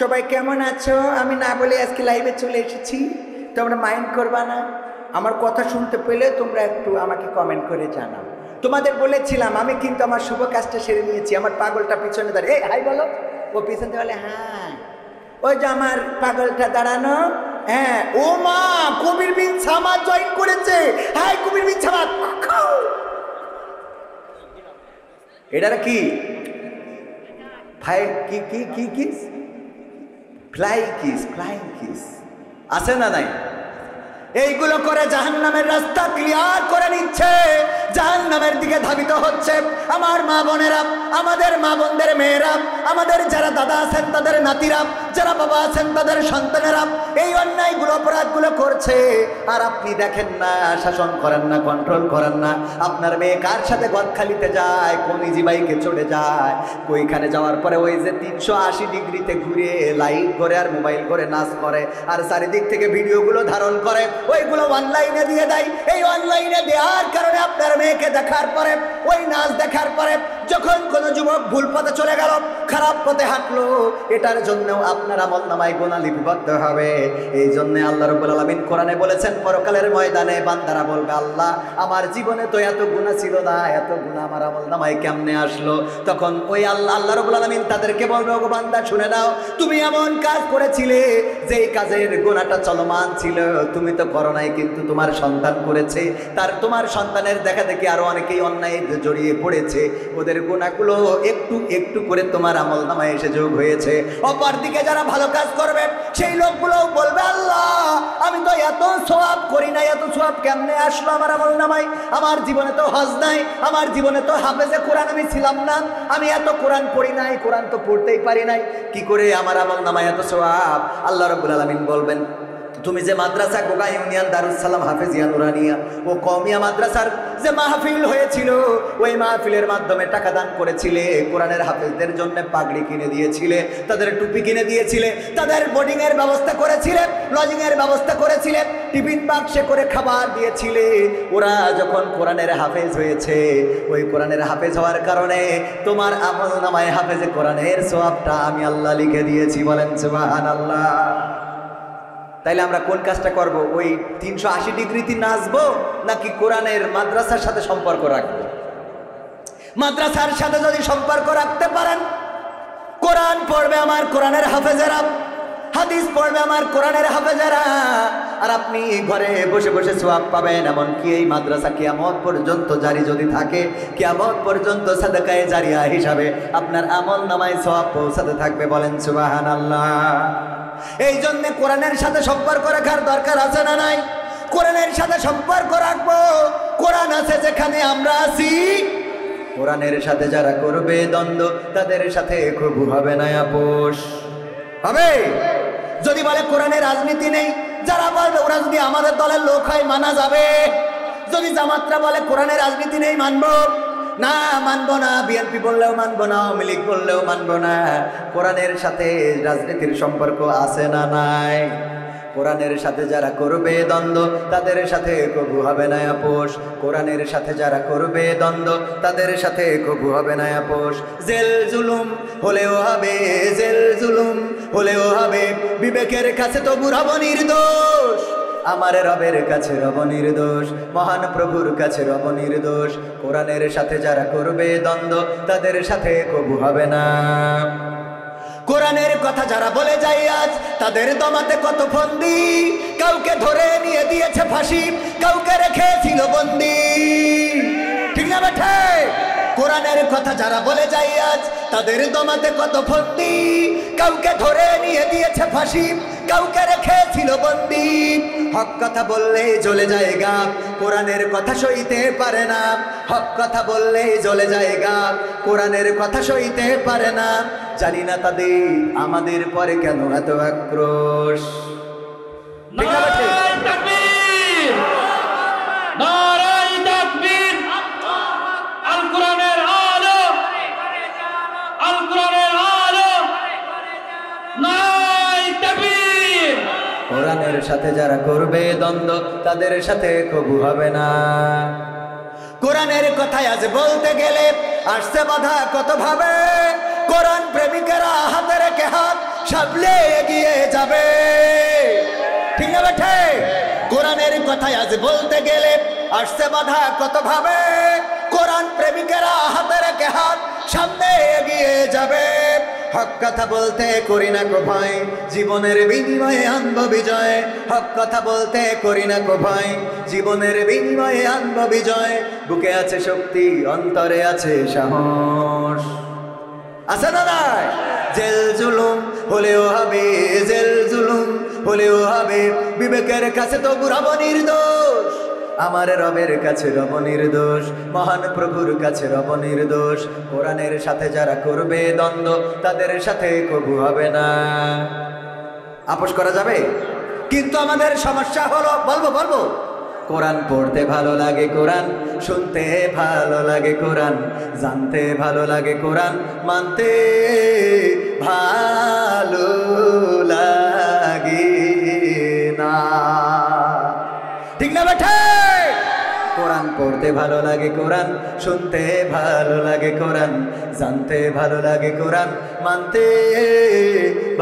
সবাই কেমন আছো, আমি না বলে আজকে লাইভে চলে এসেছি, তোমরা মাইন্ড করবা না, আমার কথা শুনতে পেলে তোমরা একটু আমাকে কমেন্ট করে জানাও। তোমাদের বলেছিলাম আমি কিন্তু আমার শুভ কাজটা সেরে নিয়েছি। আমার পাগলটা পিছনে দাঁড়িয়ে, এই হাই বলো, ও পিছনে বলে হ্যাঁ, ওই যে আমার পাগলটা দাঁড়ানো, হ্যাঁ। ও মা, কবির বিন সামাদ জয়েন করেছে, হাই কবির বিন সামাদ। এটার কি ফ্লাইং কিস আছে না নাই? এইগুলো করে জাহান্নামের রাস্তা ক্লিয়ার করে নিচ্ছে, জাহান্নামের দিকে ধাবিত হচ্ছে। আমার মা বোনেরা, আমাদের মা বোনদের মেয়েরা, আমাদের যারা দাদা আছেন তাদের নাতিরা, যারা বাবা আছেন তাদের সন্তানেরা এই অন্যায়গুলো অপরাধগুলো করছে, আর আপনি দেখেন না, শাসন করেন না, কন্ট্রোল করেন না। আপনার মেয়ে কার সাথে গদখালিতে যায়, কোন ইজি বাইকে চড়ে যায়, ওইখানে যাওয়ার পরে ওই যে 380 ডিগ্রিতে ঘুরে লাইট করে আর মোবাইল করে নাচ করে, আর চারিদিক থেকে ভিডিওগুলো ধারণ করে, ওইগুলো অনলাইনে দিয়ে দেয়। এই অনলাইনে দেওয়ার কারণে আপনার মেয়েকে দেখার পরে, ওই নাচ দেখার পরে যখন কোনো যুবক ভুল পথে চলে গেল, খারাপ পথে হাঁটলো, এটার জন্যও আপনার আমলনামায় গুনাহ লিপিবদ্ধ হবে। এই জন্য আল্লাহ রাব্বুল আলামিন কোরআনে বলেছেন, পরকালের ময়দানে বান্দারা বলবে, আল্লাহ আমার জীবনে তো এত গুনাহ ছিল না, এত গুনাহ আমার আমলনামায় কেমনে আসলো? তখন ওই আল্লাহ রাব্বুল আলামিন তাদেরকে বলবে, ওগো বান্দা শুনে নাও, তুমি এমন কাজ করেছিলে যেই কাজের গুনাহটা চলমান ছিল, তুমি তো করো নাই, কিন্তু তোমার সন্তান করেছে, তোমার সন্তানের দেখা দেখি আরো অনেকেই অন্যায় জড়িয়ে পড়েছে, ওদের গুনাহগুলো একটু একটু করে তোমার আমলনামায় এসে যোগ হয়েছে। অপরদিকে যারা ভালো কাজ করবে সেই লোকগুলো বলবে, আল্লাহ আমি তো এত সওয়াব করি না, এত সওয়াব কেমনে আসলো আমার আমলনামায়? আমার জীবনে তো হজ নাই, আমার জীবনে তো হাফেজে কোরআন আমি ছিলাম না, আমি এত কোরআন পড়ি নাই, কোরআন তো পড়তেই পারি নাই, কি করে আমার আমলনামায় এত সওয়াব? আল্লাহ রাব্বুল আলামিন বলবেন, তুমি যে মাদ্রাসা গোগা ইউনিয়ন দারুস সালাম হাফেজিয়া নুরানিয়া ও কওমিয়া মাদ্রাসার যে মাহফিল হয়েছিল, ওই মাহফিলের মাধ্যমে টাকা দান করেছিলে, কোরআনের হাফেজদের জন্য পাগড়ি কিনে দিয়েছিলে, তাদের টুপি কিনে দিয়েছিলে, তাদের বোর্ডিং এর ব্যবস্থা করেছিলে, লজিং এর ব্যবস্থা করেছিলে, টিফিন বাক্সে করে খাবার দিয়েছিলে। ওরা যখন কোরআনের হাফেজ হয়েছে, ওই কোরআনের হাফেজ হওয়ার কারণে তোমার আমলনামায় হাফেজে কোরআনের সওয়াবটা আমি আল্লাহ লিখে দিয়েছি। বলেন সুবহানাল্লাহ। তাইলে আমরা কোন কাজটা করব? ওই 380 ডিগ্রিতে নাচবো নাকি কোরআনের মাদ্রাসার সাথে সম্পর্ক রাখবো? মাদ্রাসার সাথে যদি সম্পর্ক রাখতে পারেন, কোরআন পড়বে আমার কোরআনের হাফেজেরা, হাদিস পড়বে আমার কোরআনের হাফেজেরা, আর আপনি ঘরে বসে বসে সওয়াব পাবেন। এমনকি এই মাদ্রাসা কিয়ামত পর্যন্ত জারি যদি থাকে, কিয়ামত পর্যন্ত সাদাকায়ে জারিয়া হিসাবে আপনার আমলনামায় সওয়াব পৌঁছাতে থাকবে। বলেন সুবহানাল্লাহ। এই জন্য কোরআনের সাথে সম্পর্ক রাখার দরকার আছে না নাই? কোরআনের সাথে সম্পর্ক রাখবো। কোরআন আছে যেখানে আমরা আছি, কোরআনের সাথে যারা করবে দ্বন্দ্ব, তাদের সাথে কবু হবে না আপোষ হবে। যদি বলে কোরআনে রাজনীতি নেই, যারা বলবে ওরা যদি আমাদের দলের লোক হয় মানা যাবে। যদি জামাতরা বলে কোরআনে রাজনীতি নেই, মানবো না? মানবো না। বিএনপি বললেও মানবো না, আওয়ামী লীগ বললেও মানবো না। কোরআনের সাথে রাজনীতির সম্পর্ক আছে না নাই? কোরআনের সাথে যারা করবে দ্বন্দ্ব, তাদের সাথে কবু হবে না আপোষ। কোরআনের সাথে যারা করবে দ্বন্দ্ব, তাদের সাথে কবু হবে না আপোষ। জেল জুলুম হলেও হবে, জেল জুলুম হলেও হবে, বিবেকের কাছে তো রব নির্দোষ। আমার রবের কাছে রব নির্দোষ, মহান প্রভুর কাছে রব নির্দোষ। কোরআনের সাথে যারা করবে দ্বন্দ্ব, তাদের সাথে কবু হবে না। কোরআনের কথা যারা বলে যায় আজ, তাদের দমাতে কত ফন্দি। কাউকে ধরে নিয়ে দিয়েছে ফাঁসি, কাউকে রেখেছিল বন্দি। ঠিক না বেঠে? কোরআনের কথা যারা বলে যায় আজ, তাদের দমাতে কত ফন্দি। কাউকে ধরে নিয়ে দিয়েছে ফাঁসি, কাউকে রেখেছিল বন্দি। হক কথা বললে জ্বলে যায় গা, কোরআনের কথা সইতে পারে না। হক কথা বললে জ্বলে যায় গা, কোরআনের কথা সইতে পারে না। জানি না তাদের আমাদের পরে কেন এত আক্রোশ। ঠিক না বেঠে? কোরআনের সাথে যারা করবে দ্বন্দ্ব, তাদের সাথে কবু হবে না। কোরআনের কথায় আজ বলতে গেলে আসছে বাধা কত ভাবে। কোরআন প্রেমিকেরা হাতে রেখে হাত সামলে এগিয়ে যাবে। ঠিক না বেঠে? কোরআনের কথায় আজ বলতে গেলে আসছে বাধা কত ভাবে। কোরআন প্রেমিকেরা হাতে রেখে হাত সামনে এগিয়ে যাবে। হক কথা বলতে করি না কো ভয়, জীবনের বিনিময়ে আনব বিজয়। হক কথা বলতে করি না কো ভয়, জীবনের বিনিময়ে আনব বিজয়। বুকে আছে শক্তি, অন্তরে আছে সাহস। আছে না নাই? জেল জুলুম হলেও হবে, জেল জুলুম হলেও হবে, বিবেকের কাছে তো রব নির্দোষ। আমার রবের কাছে রব নির্দোষ, মহান প্রভুর কাছে রব নির্দোষ। কোরআনের সাথে যারা করবে দ্বন্দ্ব, তাদের সাথে কবু হবে না। আপোষ করা যাবে? কিন্তু আমাদের সমস্যা হলো, বলবো কোরআন পড়তে ভালো লাগে, কোরআন শুনতে ভালো লাগে, কোরআন জানতে ভালো লাগে, কোরআন মানতে ভালো লাগে না। ঠিক না বেঠে? কোরআন পড়তে ভালো লাগে, কোরআন শুনতে ভালো লাগে, কোরআন জানতে ভালো লাগে, কোরআন মানতে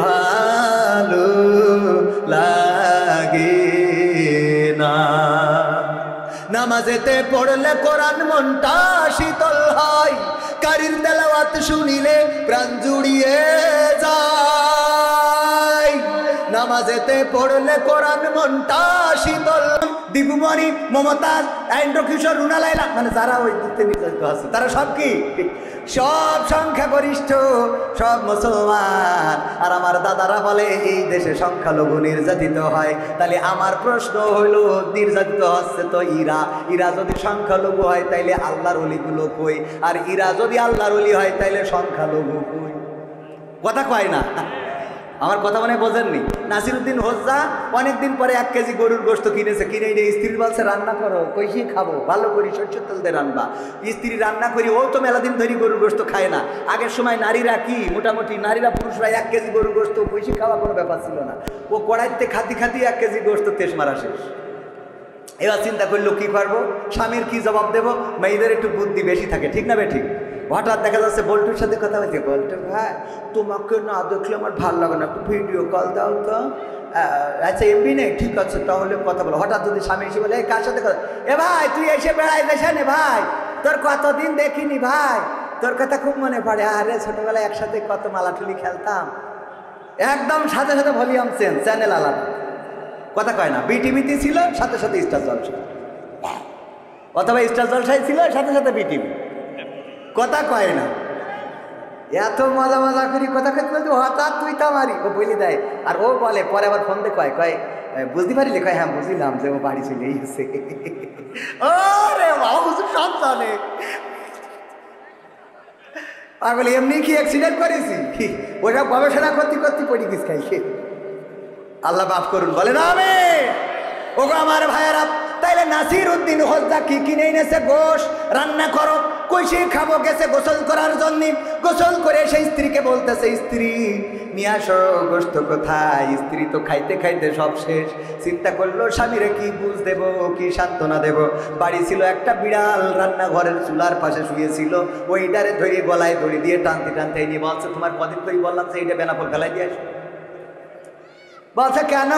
ভালো লাগে না। নামাজেতে পড়লে কোরআন মনটা শীতল হয়, কারির তেলাওয়াত শুনিলে প্রাণ জুড়িয়ে যায়। নামাজ মাঝেতে পড়লে কোরআন মনটা শীতল। দীপুমণি, মমতাজ, ইন্দ্রকিশোর, রুনা লায়লা, মানে যারা ওই দিতে নির্যাতিত আছে তারা সব কি, সব সংখ্যাগরিষ্ঠ, সব মুসলমান। আর আমার দাদারা বলে এই দেশে সংখ্যালঘু নির্যাতিত হয়। তাহলে আমার প্রশ্ন হইলো, নির্যাতিত হচ্ছে তো ইরা যদি সংখ্যালঘু হয় তাইলে আল্লাহর ওলিগুলো কই? আর ইরা যদি আল্লাহর ওলি হয় তাইলে সংখ্যালঘু কই? কথা কয় না। আমার কথা মনে বোঝেননি? নাসিরউদ্দিন হোজ্জা অনেকদিন পরে 1 কেজি গরুর গোশত কিনেছে, কিনে স্ত্রী বলছে রান্না করো, কইসি খাবো, ভালো করি সরষের তেল দিয়ে রান্না। স্ত্রী রান্না করি, ও তো মেলা দিন ধরে গরুর গোশত খায় না। আগের সময় নারীরা কি মোটামুটি নারীরা পুরুষরা 1 কেজি গরুর গোশত কইসি খাওয়া কোনো ব্যাপার ছিল না। ও কড়াইতে খাতি 1 কেজি গোশত তেজ মারা শেষ। এবার চিন্তা করলো কি করবো, স্বামীর কি জবাব দেবো? মেয়েদের একটু বুদ্ধি বেশি থাকে, ঠিক না বেঠিক? হঠাৎ দেখা যাচ্ছে বল্টুর সাথে কথা বলছে, বল্টু ভাই তোমাকে না দেখলে আমার ভালো লাগে না, একটু ভিডিও কল দাও তো। আচ্ছা এমবি নেই, ঠিক আছে তাহলে কথা বলো। হঠাৎ যদি স্বামী এসে বলে কার সাথে কথা, এ ভাই তুই এসে বেড়াই দেশে নে ভাই, তোর কতদিন দেখিনি ভাই, তোর কথা খুব মনে পড়ে। আরে ছোটবেলায় একসাথে কত মালাঠুলি খেলতাম। একদম সাথে সাথে ভলিউম চেঞ্জ, চ্যানেল আলাদা। কথা কয় না। বিটিভিতে ছিল, সাথে সাথে স্টার জলসা, অথবা স্টার জলসায় ছিল, সাথে সাথে বিটিভি। কথা কয় না। এত মজা মজা করি কথা খেতে বলতে হঠাৎ তুই তা মারি, ও বলি দেয়। আর ও বলে পরে আবার ফোন দিয়ে কয় বুঝতে পারিলে? কয় হ্যাঁ বুঝলাম যে ও বাড়ি চলে এসেছে। ওরে বাবু সব জানে। আর বলে এমনি কি অ্যাক্সিডেন্ট করেছি? ওটা গবেষণা করতে করতে পড়ি গেছ খাইছে। আল্লাহ মাফ করুন, বলে না আমি। ওগো আমার ভাইয়েরা, তাইলে নাসিরউদ্দিন হোজ্জা কি কিনে এনেছে? গোশ রান্না করো, কইসে খাবো। গেছে গোসল করার জন্য, গোসল করে সেই স্ত্রীকে বলতেছে, স্ত্রী নিয়ে আসো গোশত কোথায়? স্ত্রী তো খাইতে খাইতে সব শেষ। চিন্তা করলো স্বামীরে কি বুঝ দেব, কি সান্ত্বনা দেব। বাড়ি ছিল একটা বিড়াল, রান্নাঘরের চুলার পাশে শুয়েছিল। ওইটারে ধরে গলায় দড়ি দিয়ে টানতে টানতে নিয়ে বলছে, তোমার কদিন করে বললাম যে এইটা বেনাপোল ফেলাই দিয়ে আসো। বলছে কেন?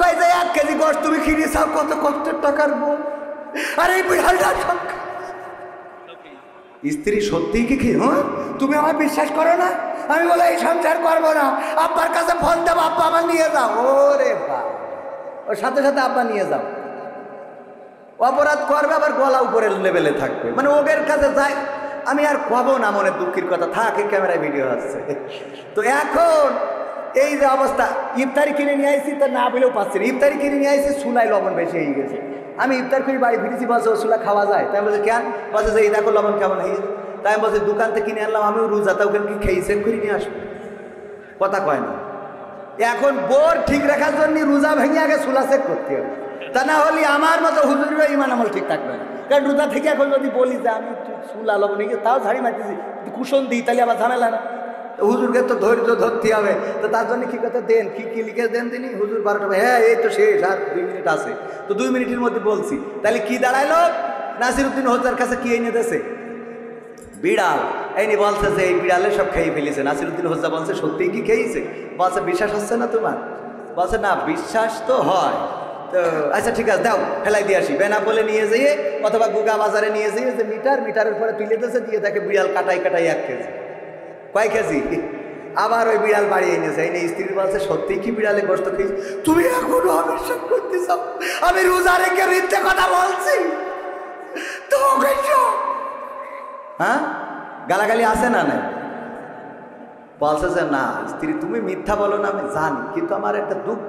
কয় যে 1 কেজি গোশত তুমি কিনে চাও, কত কষ্টের টাকার বোন। আর এই বিড়ালটার সংখ্যা। স্ত্রী সত্যিই কি হ্যাঁ তুমি আমায় বিশ্বাস করো না? আমি বলে এই সংসার করবো না, আব্বার কাছে ফোন দেবো, আব্বা আমার নিয়ে যাও। ওরে বাবা, ওর সাথে সাথে আব্বা নিয়ে যাও। অপরাধ করবে আবার গলা উপরের লেভেলে থাকবে, মানে ওদের কাছে যায়। আমি আর কব না, মনের দুঃখের কথা থাকে, ক্যামেরায় ভিডিও আসছে। তো এখন এই যে অবস্থা, ইফতারি কিনে নিয়ে আসছি, তা না বলেও পাচ্ছি না। ইফতারি কিনে নিয়ে আসছি, চুলায় লবণ বেশি হয়ে গেছে। আমি ইফতার করে বাড়ি ফিরেছি, বলছে ও চুলা খাওয়া যায়? তাই বলছে কেন? বলছে যে এই দেখো লবণ কেমন হয়ে গেছে। তাই আমি বলছি দোকান থেকে কিনে আনলাম, আমিও রোজা, তা ওখানে কি খেয়ে চেক করে নিয়ে আসবো? কথা কয় না। এখন বোর ঠিক রাখার জন্য রোজা ভেঙে আগে চুলা চেক করতে হবে, তা না হলে আমার মতো হুজুরের ইমান আমল ঠিক থাকবে না। কারণ রোজা থেকে এখন যদি বলি যে আমি চুলা লবণ নিয়ে তাও ঝাড়ি মারতেছি, কুশন দিই, তাহলে আবার ঝামেলা না। হুজুরকে তো ধৈর্য ধরতে হবে। তো তার জন্য কি কথা দেন, কি লিখে দেন তিনি? হুজুর 12টা, হ্যাঁ এই তো শেষ, আর 2 মিনিট আছে। তো 2 মিনিটের মধ্যে বলছি। তাহলে কি দাঁড়াইলো? নাসিরউদ্দিন হোজ্জার কাছে কি এনে দিয়েছে? বিড়াল। এইনি বলছে যে এই বিড়ালে সব খেয়ে ফেলেছে। নাসিরউদ্দিন হোজ্জা বলছে সত্যিই কি খেয়েছে? বলছে বিশ্বাস হচ্ছে না তোমার? বলছে না বিশ্বাস তো হয়। তো আচ্ছা ঠিক আছে দাও, ফেলাই দিয়ে আসি। বেনাপোলে নিয়ে যেয়ে অথবা গুগা বাজারে নিয়ে যেয়ে যে মিটারের পরে তুলে দিয়েছে, দিয়ে দেখে বিড়াল কাটাই 1 কেজি। কয় কেজি? আবার ওই বিড়াল বাড়ি এনেছে। এই স্ত্রী বলছে সত্যি কি বিড়ালে গোশত খেয়েছি? তুমি এখনো অবিশ্বাস করতে চাও? আমি রোজা রেখে মিথ্যে কথা বলছি? তো হ্যাঁ গালাগালি আছে না? নাই বলছে যে না স্ত্রী তুমি মিথ্যা বলো না, আমি জানি, কিন্তু আমার একটা দুঃখ,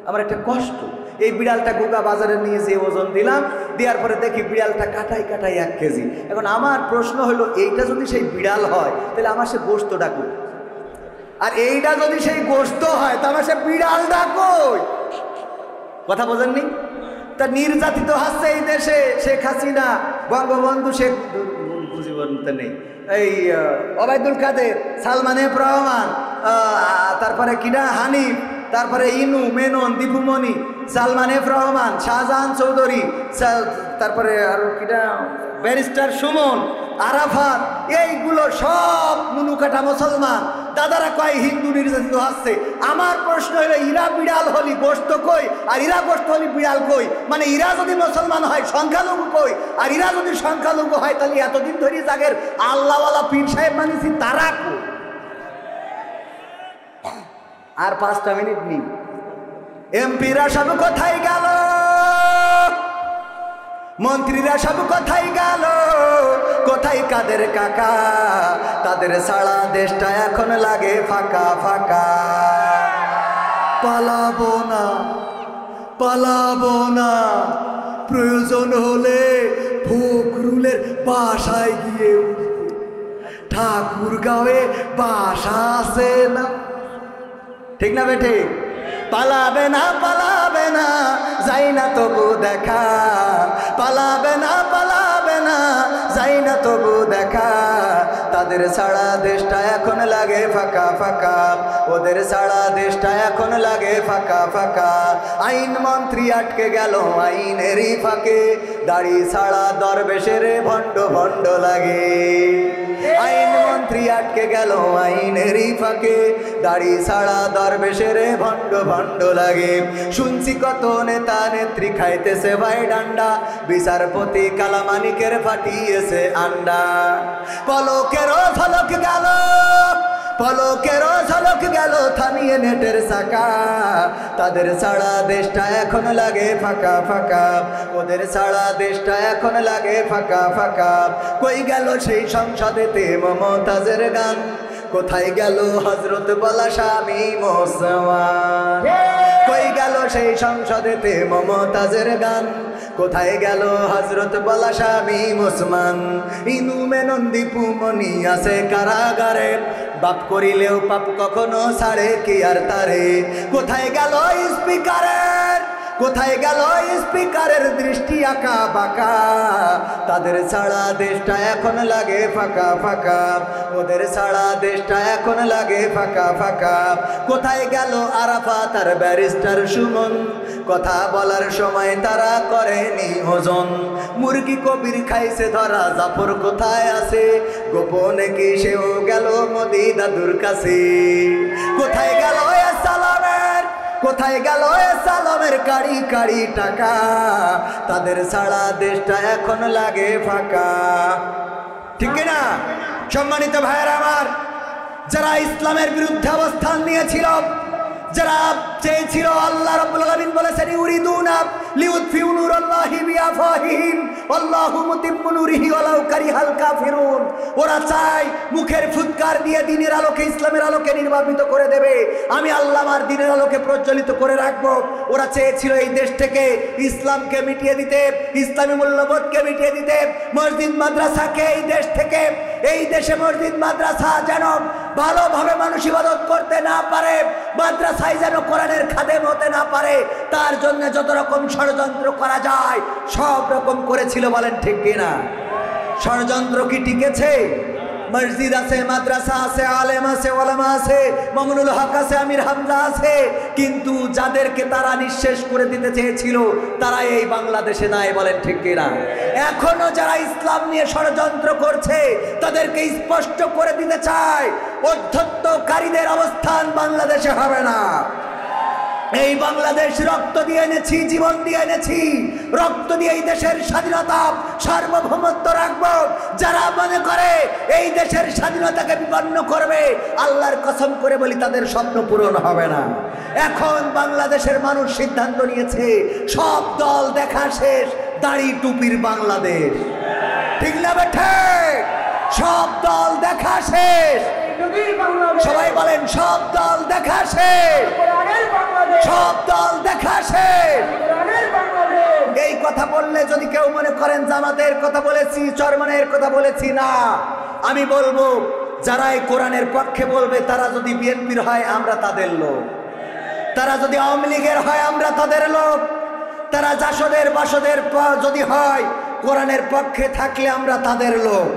আমার একটা কষ্ট। এই বিড়ালটা গোগা বাজারে নিয়ে যেয়ে ওজন দিলাম, দেওয়ার পরে দেখি বিড়ালটা কাটাই 1 কেজি। এখন আমার প্রশ্ন হলো, এইটা যদি সেই বিড়াল হয় তাহলে আমার সে গোশত ডাকুক, আর এইটা যদি সেই গোশত হয় তা আমার সে বিড়াল ডাকুক। কথা বোঝেননি? তা নির্যাতিত হচ্ছে এই দেশে শেখ হাসিনা, বঙ্গবন্ধু শেখ মুজিবুর নেই, এই ওবায়দুল কাদের, সালমান এফ রহমান, তারপরে কিনা হানিফ, তারপরে ইনু, মেনন, দীপুমণি, সালমান এফ রহমান, শাহজাহান চৌধুরী, তারপরে আরো কিনা ব্যারিস্টার সুমন, আরাফাত, এইগুলো সব নুনুকাটা মুসলমান। দাদারা কয় হিন্দু নির্যাতিত হচ্ছে। আমার প্রশ্ন হলো ইরা বিড়াল হলি গোশত কই, আর ইরা গোশত হলি বিড়াল কই? মানে ইরা যদি মুসলমান হয় সংখ্যালঘু কই, আর ইরা যদি সংখ্যালঘু হয় তাহলে এতদিন ধরে জাগের আল্লাহওয়ালা পীর সাহেব মানিছি তারা কই? আর 5টা মিনিট নিই। এমপিরা সব কোথায় গেল, মন্ত্রীরা সব কোথায় গেল, কোথায় কাদের কাকা, তাদের সারা দেশটা এখন লাগে ফাঁকা ফাঁকা। পালাবো না, পালাবো না, প্রয়োজন হলে ফখরুলের বাসায় গিয়ে ঠাকুরগাঁওয়ে বাসা আছে না, ঠিক না বেঠে? পালাবে না, পালাবে না, যাই না তবু দেখা, পালাবে না, পালাবে না, যাই না তবু দেখা। তাদের সারা দেশটা এখন লাগে ফাঁকা ফাঁকা, ওদের সারা দেশটা এখন লাগে ফাঁকা ফাঁকা। আইন মন্ত্রী আটকে গেল আইনেরই ফাঁকে, দাড়ি ছাড়া দরবেশের ভণ্ড ভণ্ড লাগে। আইন মন্ত্রী আটকে গেল আইনেরই ফাঁকে, দাড়ি ছাড়া দরবেশের ভণ্ড ভণ্ড লাগে। শুনছি কত নেতা নেত্রী খাইতেছে ভাই ডান্ডা, বিচারপতি কালামানিকের ফাটিয়েছে আন্ডা। পলকেরও ঝলক গেল, পলকেরও ঝলক গেল থামিয়ে নেটের চাকা। তাদের সারা দেশটা এখন লাগে ফাঁকা ফাঁকা, ওদের সারা দেশটা এখন লাগে ফাঁকা ফাঁকা। কই গেল সেই সংসদেতে মমতাজের গান, কোথায় গেল হযরত বলা স্বামী মোসমান। কই গেল সেই সংসদেতে মমতাজের গান, কোথায় গেল হযরত বলা স্বামী মোসমান। ইনু মেনন্দি পুমনি আছে কারাগারে, বাপ করিলেও পাপ কখনো ছাড়ে কি আর তারে। কোথায় গেল স্পিকারের, কোথায় গেল স্পিকারের দৃষ্টি আঁকা বাঁকা। তাদের সারা দেশটা এখন লাগে ফাঁকা ফাঁকা, ওদের সারা দেশটা এখন লাগে ফাঁকা ফাঁকা। কোথায় গেল আরাফাত আর ব্যারিস্টার সুমন, কথা বলার সময় তারা করেনি ওজন। মুরগি কবির খাইছে ধরা, জাফর কোথায় আছে, গোপনে কি সেও গেল মোদি দাদুর কাছে। কোথায় গেল সালামের, কোথায় গেল সালামের কাড়ি কাড়ি টাকা। তাদের সারা দেশটা এখন লাগে ফাঁকা, ঠিক না? সম্মানিত ভাইয়েরা আমার, যারা ইসলামের বিরুদ্ধে অবস্থান নিয়েছিল, যারা চেয়েছিল, আল্লাহ রাব্বুল আলামিন বলেছেন ইউরিদুনা লিউতফিউ নূরাল্লাহি বিআফওয়াহিহিম আল্লাহু মুতিম্মু নূরিহি ওয়ালাউ কারিহাল কাফিরুন। ওরা চায় মুখের ফুৎকার দিয়ে দ্বীনের আলোকে, ইসলামের আলোকে নির্বাপিত করে দেবে, আমি আল্লাহ আমার দ্বীনের আলোকে প্রজ্বলিত করে রাখবো। ওরা চেয়েছিল এই দেশ থেকে ইসলামকে মিটিয়ে দিতে, ইসলামী মূল্যবোধকে মিটিয়ে দিতে, মসজিদ মাদ্রাসাকে এই দেশ থেকে, এই দেশে মসজিদ মাদ্রাসা যেন ভালোভাবে মানুষ ইবাদত করতে না পারে, মাদ্রাসায় যেন কোরআনের খাদেম হতে না পারে, তার জন্য যত রকম ষড়যন্ত্র করা যায় সব রকম করেছিল। বলেন ঠিক কিনা? ষড়যন্ত্র কি টিকেছে? মসজিদ আছে, মাদ্রাসা আছে, আলেম আছে, ওলামা আছে, মামুনুল হক আছে, আমির হামজা আছে, কিন্তু যাদেরকে তারা নিঃশেষ করে দিতে চেয়েছিল তারা এই বাংলাদেশে নাই। বলেন ঠিক কিনা? এখনো যারা ইসলাম নিয়ে ষড়যন্ত্র করছে তাদেরকে স্পষ্ট করে দিতে চায়, অধ্যত্তকারীদের অবস্থান বাংলাদেশে হবে না। এই বাংলাদেশ রক্ত দিয়ে এনেছি, জীবন দিয়ে এনেছি, রক্ত দিয়ে এই দেশের স্বাধীনতা সার্বভৌমত্ব রাখবো। যারা মনে করে এই দেশের স্বাধীনতাকে বিপন্ন করবে, আল্লাহর কসম করে বলি তাদের স্বপ্ন পূরণ হবে না। এখন বাংলাদেশের মানুষ সিদ্ধান্ত নিয়েছে, সব দল দেখা শেষ, দাড়ি টুপির বাংলাদেশ, ঠিক না বেঠে? সব দল দেখা শেষ, সবাই বলেন সব দল দেখা শেষ, সব দল দেখা শেষ। এই কথা বললে যদি কেউ মনে করেন জামাতের কথা বলেছি, চরমনের কথা বলেছি, না, আমি বলবো যারা এই কোরআনের পক্ষে বলবে তারা যদি বিএনপির হয় আমরা তাদের লোক, তারা যদি আওয়ামী লীগের হয় আমরা তাদের লোক, তারা জাসদের বাসদের যদি হয় কোরআনের পক্ষে থাকলে আমরা তাদের লোক।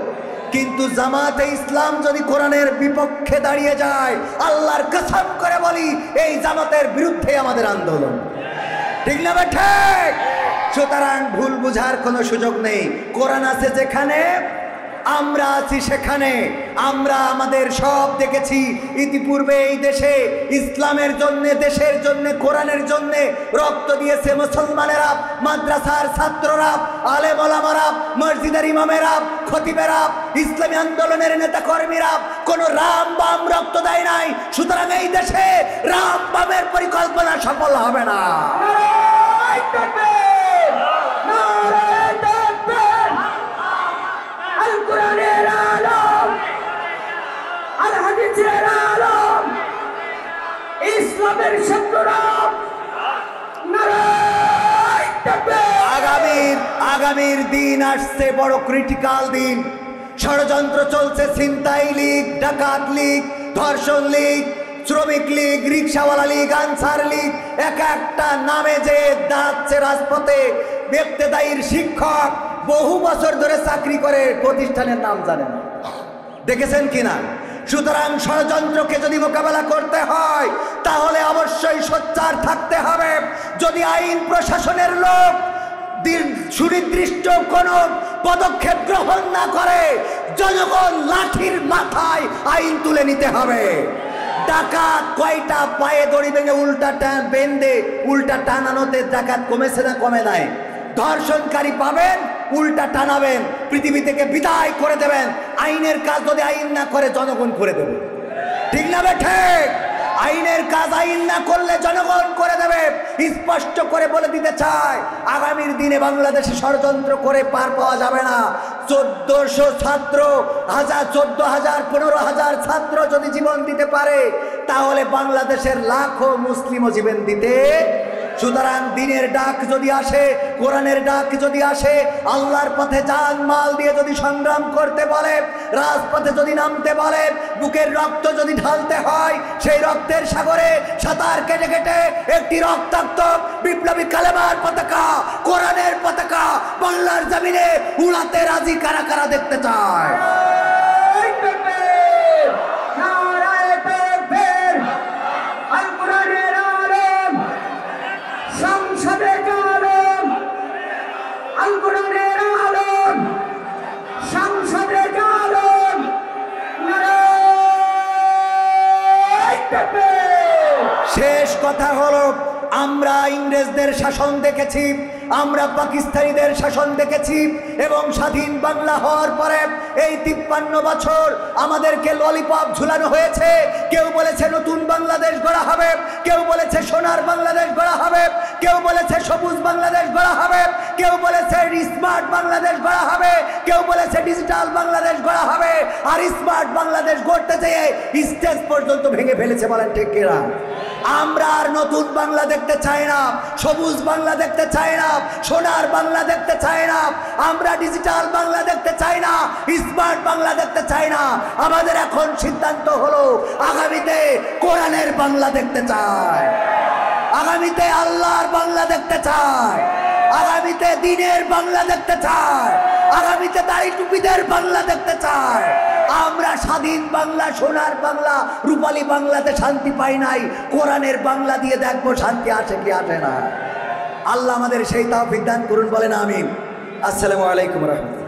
কিন্তু জামাতে ইসলাম যদি কোরআনের বিপক্ষে দাঁড়িয়ে যায়, আল্লাহর কসম করে বলি এই জামাতের বিরুদ্ধে আমাদের আন্দোলন, ঠিক না ঠিক? সুতরাং ভুল বুঝার কোনো সুযোগ নেই। কোরআন আছে যেখানে, আমরা আছি সেখানে। আমরা আমাদের সব দেখেছি ইতিপূর্বে এই দেশে ইসলামের জন্য, দেশের জন্য, কোরআনের জন্য রক্ত দিয়েছে মুসলমানেরা, মাদ্রাসার ছাত্ররা, আলেম ওলামারা, মসজিদের ইমামেরা, খতিবেরা, ইসলামী আন্দোলনের নেতা কর্মীরা কোন রাম বাম রক্ত দেয় নাই। সুতরাং এই দেশে রাম বামের পরিকল্পনা সফল হবে না। আল কোরআনের আলম, আল হাদিসের আলম, ইসলামের শত্রুরা আগামীর দিন আসছে বড় ক্রিটিক্যাল দিন। ষড়যন্ত্র চলছে, ছিনতাই লীগ, ডাকাত লীগ, ধর্ষণ লীগ, শ্রমিক লীগ, রিক্সাওয়ালা লীগ, আনসার লীগ, এক একটা নামে যে দাঁড়াচ্ছে রাজপথে। ইবতেদায়ীর শিক্ষক বহু বছর ধরে চাকরি করে, প্রতিষ্ঠানের নাম জানে না, দেখেছেন কিনা? সুতরাং ষড়যন্ত্রকে যদি মোকাবেলা করতে হয় তাহলে অবশ্যই সোচ্চার থাকতে হবে। যদি আইন প্রশাসনের লোক সুনির্দিষ্ট কোন পদক্ষেপ গ্রহণ না করে, জনগণ লাঠির মাথায় আইন তুলে নিতে হবে। ডাকাত কয়টা পায়ে দড়ি ভেঙে উল্টা বেঁধে উল্টা টানানোতে ডাকাত কমেছে না কমে নাই? ধর্ষণকারী পাবেন, উল্টা টানাবেন, পৃথিবী থেকে বিদায় করে দেবেন। আইনের কাজ যদি আইন না করে জনগণ করে দেবে, ঠিক না বেঠে? আইনের কাজ আইন না করলে জনগণ করে দেবে। স্পষ্ট করে বলে দিতে চায়, আগামীর দিনে বাংলাদেশে ষড়যন্ত্র করে পার পাওয়া যাবে না। 1400 ছাত্র, 14,000 15,000 ছাত্র যদি জীবন দিতে পারে তাহলে বাংলাদেশের লাখো মুসলিমও জীবন দিতে। সুতরাং দিনের ডাক যদি আসে, কোরআনের ডাক যদি আসে, আল্লাহর পথে জান মাল দিয়ে যদি সংগ্রাম করতে বলে, রাজপথে যদি নামতে বলে, বুকের রক্ত যদি ঢালতে হয়, সেই রক্তের সাগরে সাঁতার কেটে কেটে একটি রক্তাক্ত বিপ্লবী কালেমার পতাকা, কোরআনের পতাকা বাংলার জমিনে উড়াতে রাজি কারা কারা দেখতে চায়? শেষ কথা হলো, আমরা ইংরেজদের শাসন দেখেছি, আমরা পাকিস্তানিদের শাসন দেখেছি, এবং স্বাধীন বাংলা হওয়ার পরে এই 53 বছর আমাদেরকে ললিপপ ঝুলানো হয়েছে। কেউ বলেছে নতুন বাংলাদেশ গড়া হবে, কেউ বলেছে সোনার বাংলাদেশ গড়া হবে, কেউ বলেছে সবুজ বাংলাদেশ গড়া হবে, কেউ বলেছে স্মার্ট বাংলাদেশ গড়া হবে, কেউ বলেছে ডিজিটাল বাংলাদেশ গড়া হবে। আর স্মার্ট বাংলাদেশ গড়তে যেয়ে স্টেজ পর্যন্ত ভেঙে ফেলেছে, বলেন ঠিক কিনা? আমরা আর নতুন বাংলা দেখতে চাই না, সবুজ বাংলা দেখতে চাই না, সোনার বাংলা দেখতে চাই না, আমরা ডিজিটাল বাংলা দেখতে চাই না, স্মার্ট বাংলা দেখতে চাই না। আমাদের এখন সিদ্ধান্ত হলো আগামীতে কোরআনের বাংলা দেখতে চাই, আগামীতে আল্লাহর বাংলা দেখতে চাই, আগামীতে দ্বীনের বাংলা দেখতে চাই, আগামীতে দাড়ি টুপিদের বাংলা দেখতে চাই। আমরা স্বাধীন বাংলা, সোনার বাংলা, রূপালী বাংলাতে শান্তি পাই নাই, কোরআনের বাংলা দিয়ে দেখবো শান্তি আসে কি আসে না। আল্লাহ আমাদের সেই তৌফিক দান করুন, বলেন আমিন। আসসালামু আলাইকুম ওয়া রাহমাতুল্লাহ।